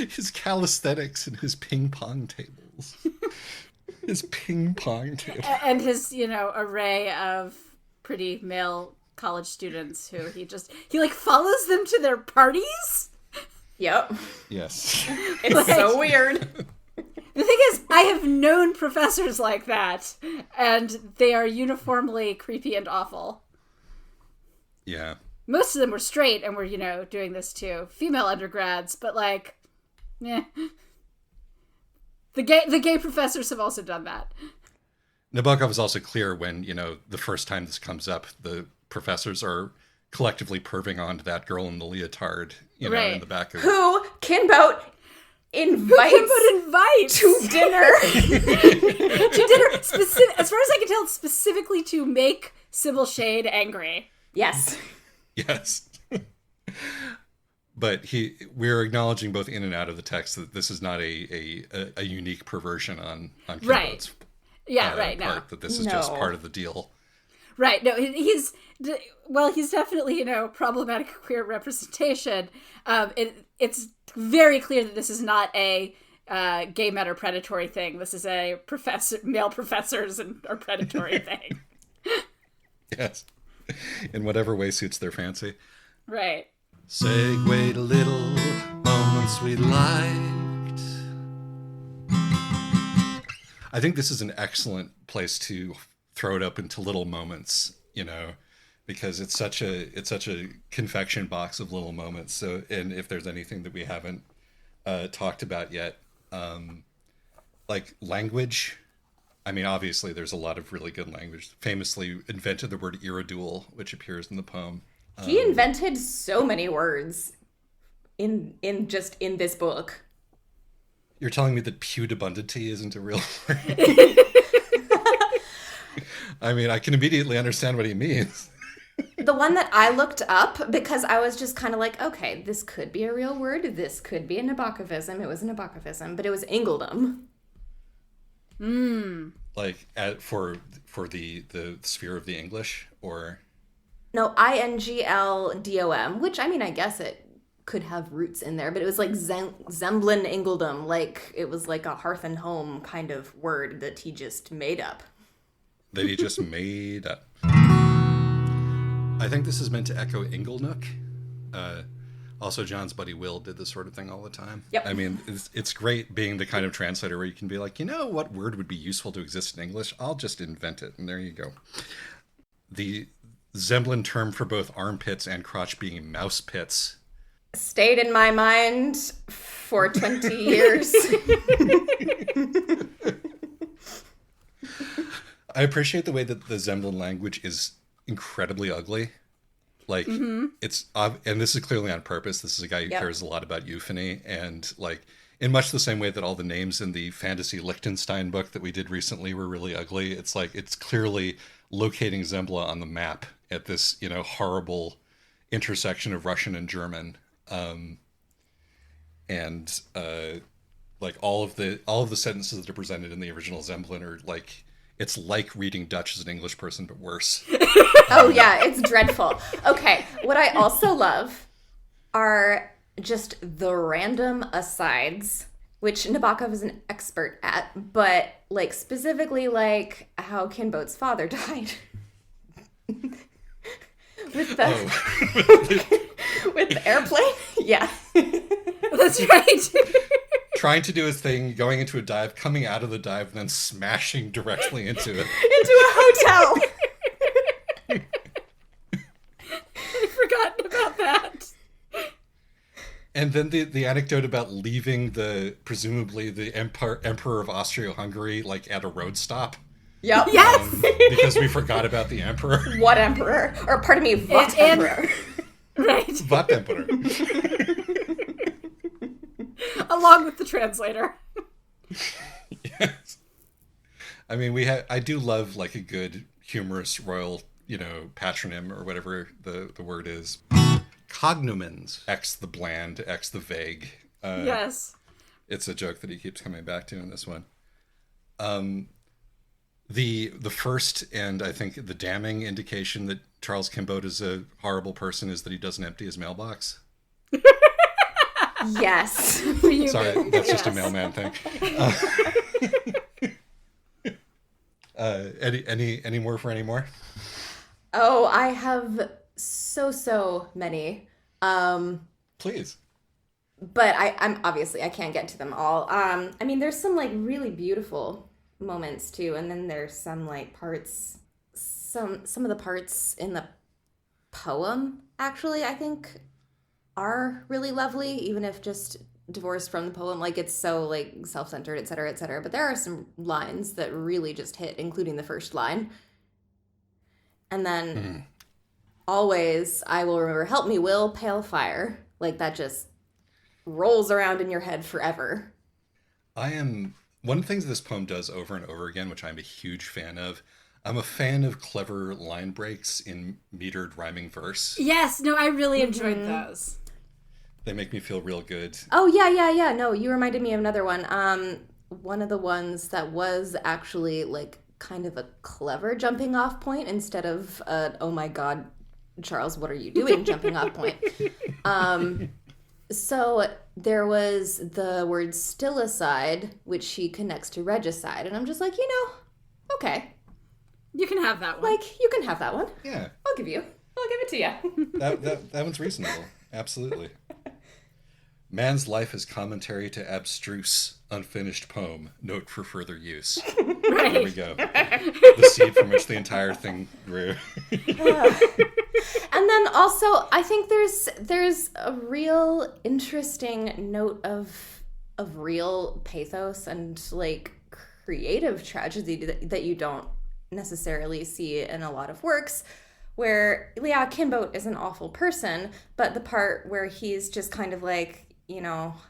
His calisthenics and his ping pong tables. His ping pong table. And his, array of pretty male college students who he follows them to their parties? Yep. Yes. It's so weird. The thing is, I have known professors like that, and they are uniformly creepy and awful. Yeah. Most of them were straight and were, doing this to female undergrads, but The gay professors have also done that. Nabokov is also clear when, the first time this comes up, the professors are collectively perving onto that girl in the leotard, right. In the back of... Who Kinboat invites to dinner. To dinner, as far as I can tell, specifically to make Sybil Shade angry. Yes. Yes. But we're acknowledging both in and out of the text that this is not a unique perversion on Kinboat's right. Yeah, right. part, no. that this is just part of the deal. Right. No, he's definitely, problematic queer representation. It's very clear that this is not a gay men are predatory thing. This is a male professors are predatory thing. Yes. In whatever way suits their fancy. Right. Segue to little moments we liked. I think this is an excellent place to throw it up into little moments, because it's such a confection box of little moments. So, and if there's anything that we haven't talked about yet, like language. I mean, obviously, there's a lot of really good language. Famously invented the word iridule, which appears in the poem. He invented so many words in this book. You're telling me that pudibundity isn't a real word? I mean, I can immediately understand what he means. The one that I looked up, because I was just kind of like, okay, this could be a real word. This could be a Nabokovism. It was a Nabokovism, but it was Ingledom. Like for the sphere of the English, or no, Ingldom, which I mean, I guess it could have roots in there, but it was like Zemblin Ingledom, like it was like a hearth and home kind of word that he just made up. I think this is meant to echo Inglenook. Also, John's buddy Will did this sort of thing all the time. Yep. I mean, it's great being the kind of translator where you can be like, what word would be useful to exist in English? I'll just invent it, and there you go. The Zemblin term for both armpits and crotch being mouse pits stayed in my mind for 20 years. I appreciate the way that the Zemblin language is incredibly ugly. Like it's and this is clearly on purpose. This is a guy who Yep. cares a lot about euphony, and like in much the same way that all the names in the fantasy Liechtenstein book that we did recently were really ugly. It's like it's clearly locating Zembla on the map at this, you know, horrible intersection of Russian and German. And like all of the sentences that are presented in the original Zemplin are like, it's like reading Dutch as an English person, but worse. Oh yeah, it's dreadful. Okay, what I also love are just the random asides, which Nabokov is an expert at, but like specifically like how Kinbote's father died. With the with the airplane? Yeah. That's right. Trying to do his thing, going into a dive, coming out of the dive, and then smashing directly into it. Into a hotel. I'd forgotten about that. And then the anecdote about leaving presumably the Emperor of Austria-Hungary like at a road stop. Yep. Yes. Because we forgot about the Emperor. What emperor? Or pardon me, what And- emperor? Right. What Emperor? Along with the translator. Yes. I mean, I do love like a good humorous royal, you know, patronym or whatever the word is. Cognomens, X the bland, X the vague. Yes. It's a joke that he keeps coming back to in this one. The first and I think the damning indication that Charles Kimbote is a horrible person is that he doesn't empty his mailbox. Yes. Sorry, that's just a Yes. mailman thing. Any more for any more? Oh, I have so many. Please. But I'm obviously I can't get to them all. I mean, there's some like really beautiful moments too, and then there's some like parts, some of the parts in the poem actually I think are really lovely, even if just divorced from the poem. Like it's so like self-centered, etc., etc. But there are some lines that really just hit, including the first line. And then always I will remember, help me, Will, pale fire. Like that just rolls around in your head forever. One of the things this poem does over and over again, which I'm a huge fan of. I'm a fan of clever line breaks in metered rhyming verse. Yes. No, I really enjoyed those. They make me feel real good. Oh, yeah. No, you reminded me of another one. One of the ones that was actually like kind of a clever jumping off point instead of oh my God, Charles, what are you doing jumping off point? So there was the word stillicide, which he connects to regicide. And I'm just like, okay, You can have that one. like you can have that one. Yeah, I'll give it to you. that one's reasonable. Absolutely. Man's life is commentary to abstruse, unfinished poem. Note for further use. right. There we go. The seed from which the entire thing grew. And then also, I think there's a real interesting note of real pathos and like creative tragedy that you don't necessarily see in a lot of works. Where, yeah, Kinbote is an awful person, but the part where he's just kind of like,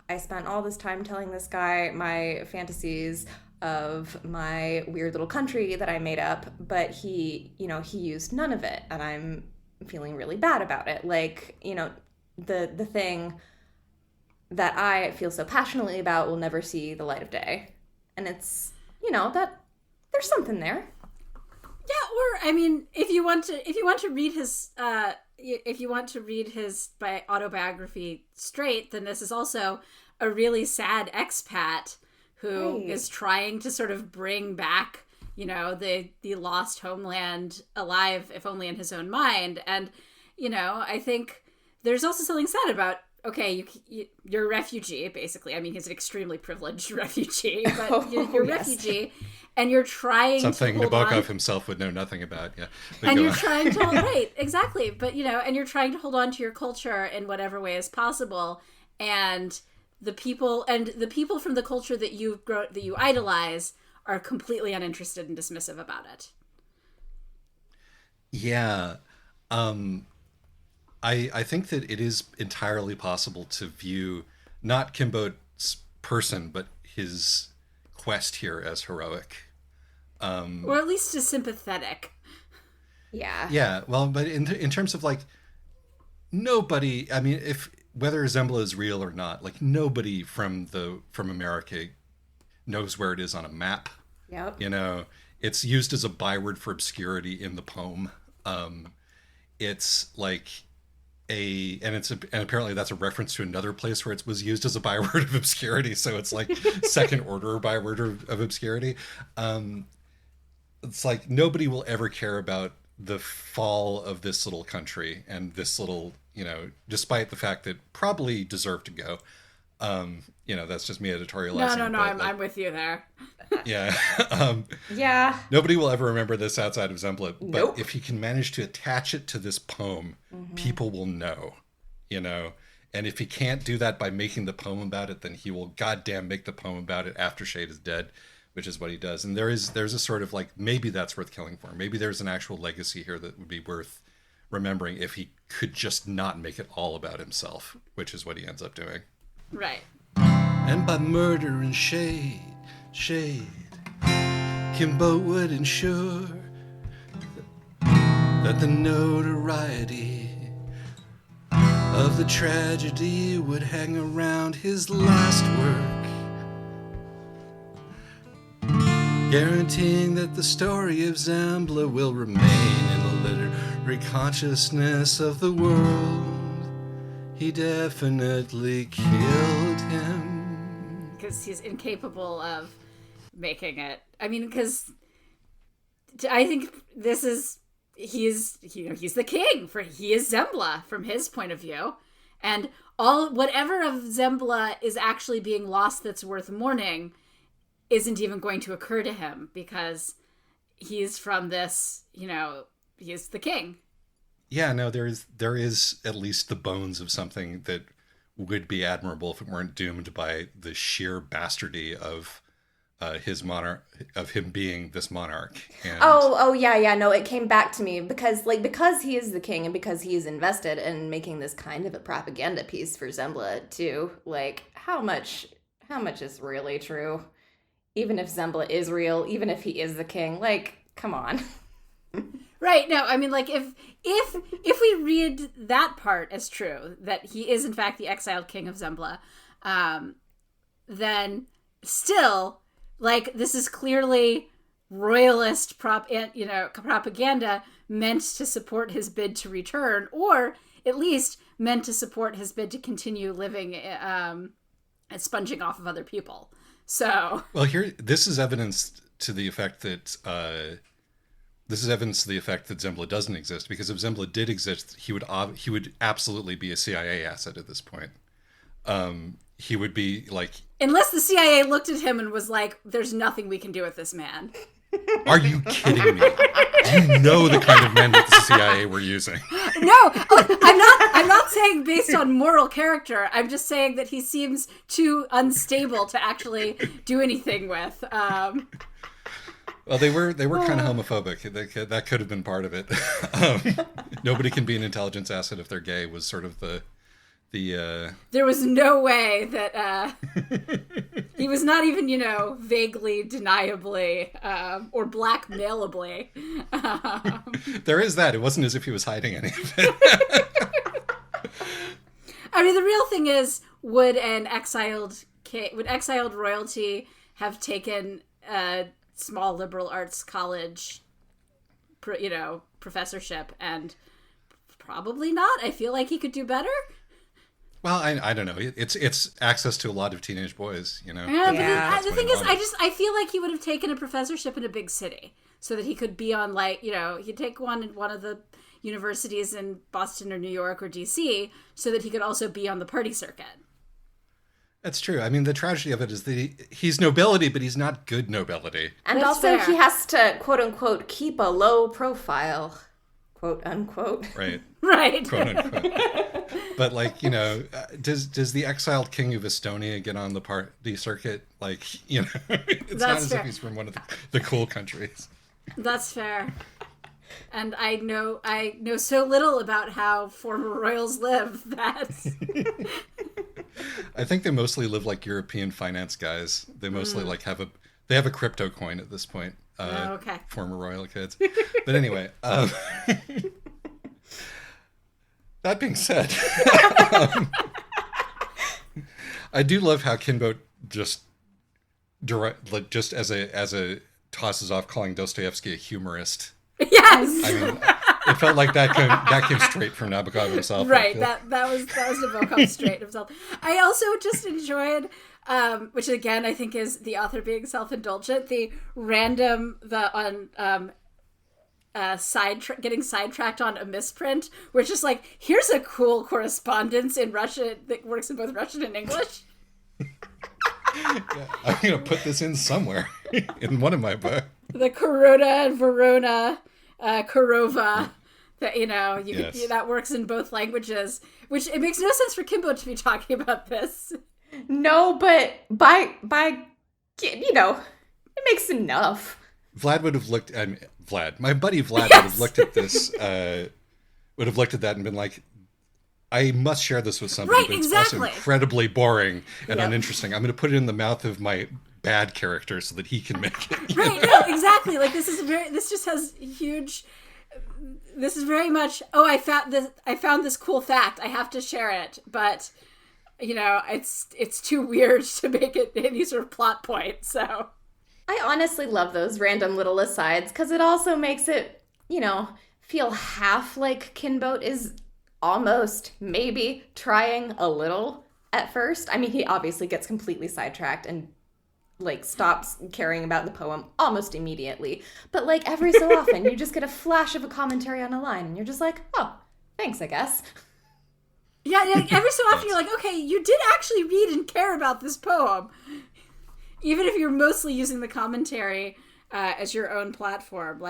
I spent all this time telling this guy my fantasies of my weird little country that I made up, but he used none of it, and I'm feeling really bad about it. Like, the thing that I feel so passionately about will never see the light of day. And it's, that there's something there. Yeah, or I mean, if you want to read his autobiography straight, then this is also a really sad expat who Right. is trying to sort of bring back, the lost homeland alive, if only in his own mind. And I think there's also something sad about, okay, you're a refugee, basically. I mean, he's an extremely privileged refugee, but you're a yes. refugee, and you're trying Something to hold Nabokov on. himself would know nothing about. Yeah. But And go you're on. trying to right, exactly. But and you're trying to hold on to your culture in whatever way is possible. And the people from the culture that you idolize are completely uninterested and dismissive about it. Yeah. I think that it is entirely possible to view not Kimbo's person, but his quest here as heroic. Or at least as sympathetic. Yeah. Yeah, well, but in terms of like nobody, I mean, if whether Zembla is real or not, like nobody from America knows where it is on a map. Yep. You know, it's used as a byword for obscurity in the poem. It's like and apparently that's a reference to another place where it was used as a byword of obscurity. So it's like second order byword of obscurity. It's like nobody will ever care about the fall of this little country and this little, you know, despite the fact that probably deserved to go. You know, that's just me editorializing. No, I'm with you there. Yeah. Yeah. Nobody will ever remember this outside of Zembla, but Nope. if he can manage to attach it to this poem, people will know, you know. And if he can't do that by making the poem about it, then he will goddamn make the poem about it after Shade is dead, which is what he does. And there's a sort of like, maybe that's worth killing for. Maybe there's an actual legacy here that would be worth remembering if he could just not make it all about himself, which is what he ends up doing. Right. And by murder and shade, Kimbo would ensure that the notoriety of the tragedy would hang around his last work, guaranteeing that the story of Zembla will remain in the literary consciousness of the world. He definitely killed him. Because he's incapable of making it. I mean, because I think he's the king, he is Zembla from his point of view, and whatever of Zembla is actually being lost that's worth mourning isn't even going to occur to him because he's from this, you know, he's the king. Yeah, no, there is at least the bones of something that would be admirable if it weren't doomed by the sheer bastardy of his monarch, of him being this monarch. And Yeah, no, it came back to me because he is the king and because he is invested in making this kind of a propaganda piece for Zembla too. Like, how much is really true? Even if Zembla is real, even if he is the king, like, come on. Right. No, I mean, like, if we read that part as true, that he is in fact the exiled king of Zembla, then still, like, this is clearly royalist propaganda meant to support his bid to return, or at least meant to support his bid to continue living and sponging off of other people. So, well, this is evidence to the effect that Zembla doesn't exist, because if Zembla did exist, he would absolutely be a CIA asset at this point. He would be like, unless the CIA looked at him and was like, "There's nothing we can do with this man." Are you kidding me? Do you know the kind of men that the CIA were using? No, I'm not saying based on moral character. I'm just saying that he seems too unstable to actually do anything with. Well, they were kind of homophobic. That could have been part of it. Nobody can be an intelligence asset if they're gay was sort of the. There was no way that he was not even, vaguely deniably or blackmailably. There is that. It wasn't as if he was hiding any of it. I mean, the real thing is, would exiled royalty have taken a small liberal arts college, professorship? And probably not. I feel like he could do better. Well, I don't know. It's access to a lot of teenage boys, Yeah, but the thing is, I feel like he would have taken a professorship in a big city so that he could be on, like, he'd take one in one of the universities in Boston or New York or DC so that he could also be on the party circuit. That's true. I mean, the tragedy of it is that he's nobility, but he's not good nobility. And That's also fair. he has to, quote unquote, keep a low profile, quote unquote. Right. Right. Quote unquote. But, like, does the exiled king of Estonia get on the party circuit? Like, it's not as fair. if he's from one of the cool countries. That's fair. And I know so little about how former royals live that I think they mostly live like European finance guys. They mostly like they have a crypto coin at this point. okay. Former royal kids. But anyway, that being said, I do love how Kinbote just as a tosses off calling Dostoevsky a humorist. Yes. I mean, it felt like that came straight from Nabokov himself. Right. That was Nabokov straight himself. I also just enjoyed, which again I think is the author being self-indulgent, the random getting sidetracked on a misprint, where it's just like, here's a cool correspondence in Russian that works in both Russian and English. Yeah, I'm gonna put this in somewhere in one of my books. The Corona and Verona, Korova, that Yes. that works in both languages. Which it makes no sense for Kimbo to be talking about this. No, but by it makes enough. Vlad would have looked at my buddy Vlad Yes. would have looked at this, would have looked at that and been like, I must share this with somebody, Right, but it's exactly. also incredibly boring and Yep. uninteresting. I'm going to put it in the mouth of my bad character so that he can make it. Right, no, exactly. Like this just has huge. This is very much. Oh, I found this cool fact. I have to share it, but it's too weird to make it any sort of plot point. So I honestly love those random little asides because it also makes it, feel half like Kinbote is almost maybe trying a little at first. I mean, he obviously gets completely sidetracked and stops caring about the poem almost immediately. But every so often you just get a flash of a commentary on a line and you're just like, oh, thanks, I guess. yeah, every so often you're like, okay, you did actually read and care about this poem, even if you're mostly using the commentary as your own platform.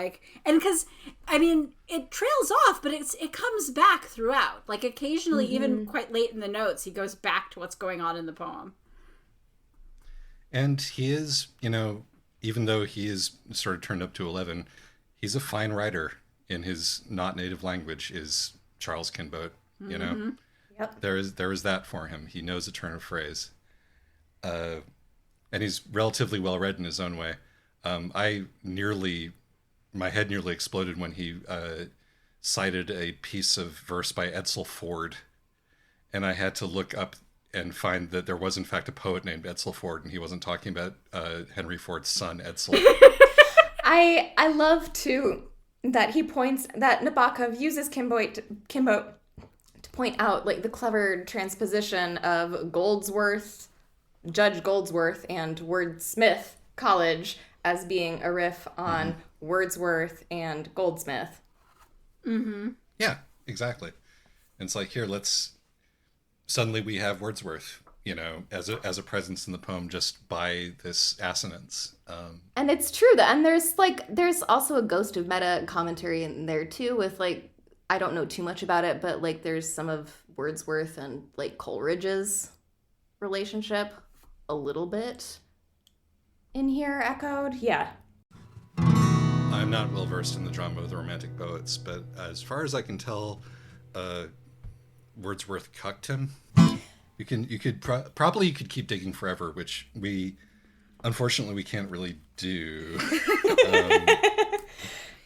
And because it trails off, but it comes back throughout. Occasionally, even quite late in the notes, he goes back to what's going on in the poem. And he is, even though he is sort of turned up to 11, he's a fine writer in his not native language, is Charles Kinbote, Yep. There is that for him. He knows a turn of phrase. And he's relatively well read in his own way. My head nearly exploded when he cited a piece of verse by Edsel Ford, and I had to look up and find that there was in fact a poet named Edsel Ford, and he wasn't talking about Henry Ford's son Edsel. I love too that he points that Nabokov uses Kinbote to point out the clever transposition of Judge Goldsworth and Wordsmith College as being a riff on Wordsworth and Goldsmith. Mm-hmm. Yeah, exactly. And it's like, here, suddenly we have Wordsworth, as a presence in the poem just by this assonance. And it's true that, and there's also a ghost of meta commentary in there too with I don't know too much about it, but there's some of Wordsworth and Coleridge's relationship a little bit in here echoed. Yeah. I'm not well versed in the drama of the Romantic poets, but as far as I can tell, Wordsworth cucked him. You could probably keep digging forever, which unfortunately we can't really do,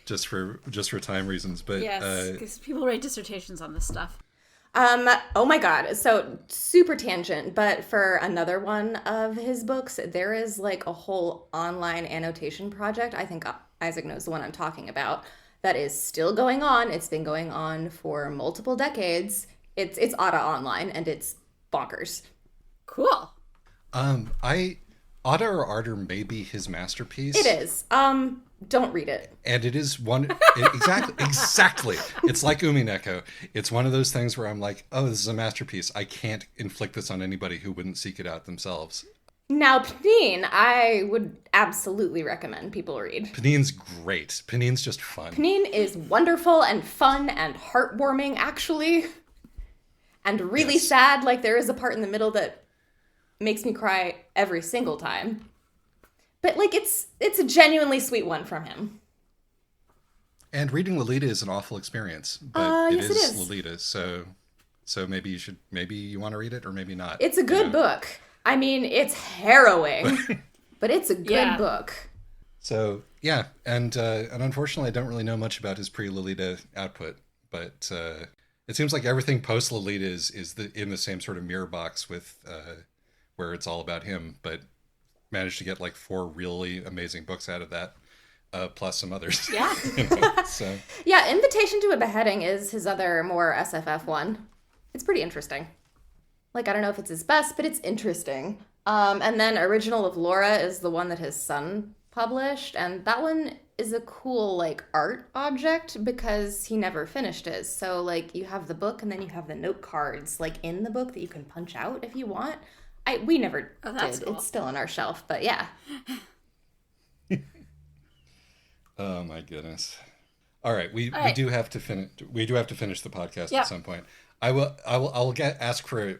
just for time reasons. But yes, because people write dissertations on this stuff. Oh my God. So super tangent, but for another one of his books, there is a whole online annotation project. I think Isaac knows the one I'm talking about. That is still going on. It's been going on for multiple decades. It's Otta Online, and it's bonkers. Cool. Otta or Ardor may be his masterpiece. It is. Don't read it. And it is exactly. It's like Umineko. It's one of those things where I'm like, oh, this is a masterpiece. I can't inflict this on anybody who wouldn't seek it out themselves. Now, Panine, I would absolutely recommend people read. Panine's great. Panine's just fun. Panine is wonderful and fun and heartwarming, actually. And really Yes. sad. There is a part in the middle that makes me cry every single time. But it's a genuinely sweet one from him. And reading Lolita is an awful experience, but Yes, it is. Lolita, so maybe you want to read it or maybe not. It's a good book. I mean, it's harrowing, but it's a good book. So yeah, and unfortunately, I don't really know much about his pre-Lolita output, but it seems like everything post Lolita is in the same sort of mirror box with where it's all about him, but managed to get like 4 really amazing books out of that, plus some others. Yeah. So Yeah, Invitation to a Beheading is his other more SFF one. It's pretty interesting. Like, I don't know if it's his best, but it's interesting. And then Original of Laura is the one that his son published, and that one is a cool, like, art object because he never finished it. So, like, you have the book and then you have the note cards, like, in the book that you can punch out if you want. We never did. Cool. It's still on our shelf, but yeah. oh my goodness. All right, we do have to finish. We do have to finish the podcast at some point. I'll ask for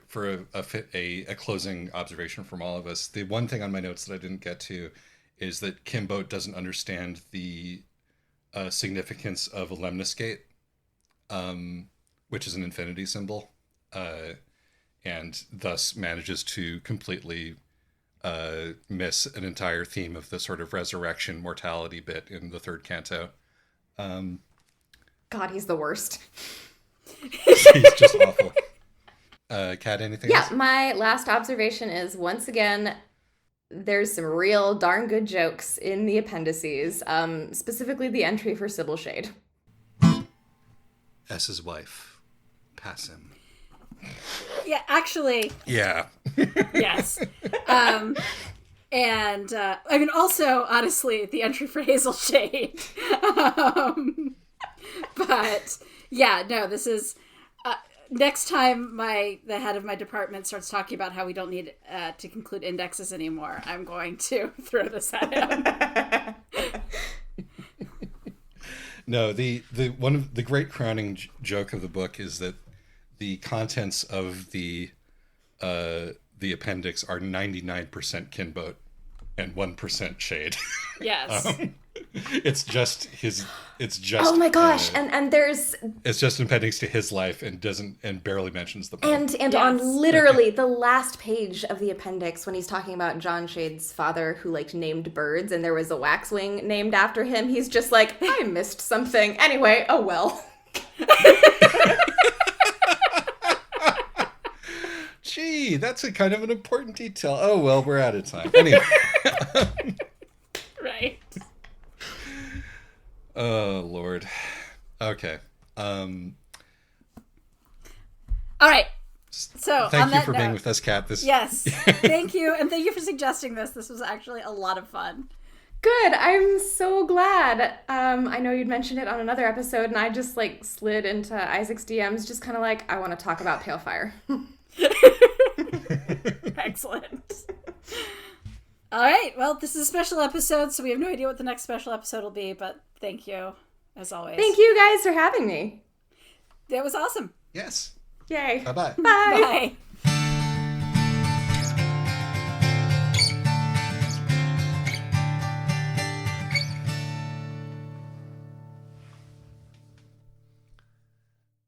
a closing observation from all of us. The one thing on my notes that I didn't get to is that Kim Boat doesn't understand the significance of a lemniscate, which is an infinity symbol, and thus manages to completely miss an entire theme of the sort of resurrection mortality bit in the 3rd canto. God, he's the worst. He's just awful. Kat, anything else? Yeah, my last observation is, once again, there's some real darn good jokes in the appendices, specifically the entry for Sybil Shade. S's wife. Pass him. Yeah, actually, Yeah. yes. And I mean, also, honestly, the entry for Hazel Shade. But yeah, no, this is next time the head of my department starts talking about how we don't need to conclude indexes anymore, I'm going to throw this at him. No, the one of the great crowning joke of the book is that the contents of the appendix are 99% Kim Boat and 1% Shade. Yes. It's just his. It's just. Oh my gosh! And there's. It's just an appendix to his life and barely mentions the book. And Yes. on literally the last page of the appendix, when he's talking about John Shade's father who like named birds and there was a waxwing named after him, he's just like, I missed something. Anyway, oh well. Gee, that's a kind of an important detail. Oh well, we're out of time. Anyway. Right. Oh Lord. Okay. All right. So Thank on you that for note, being with us, Kat. Yes. Thank you. And thank you for suggesting this. This was actually a lot of fun. Good. I'm so glad. I know you'd mentioned it on another episode, and I just like slid into Isaac's DMs, just kind of like, I want to talk about Pale Fire. Excellent. All right. Well, this is a special episode, so we have no idea what the next special episode will be, but thank you, as always. Thank you guys for having me. That was awesome. Yes. Yay. Bye-bye. Bye. Bye.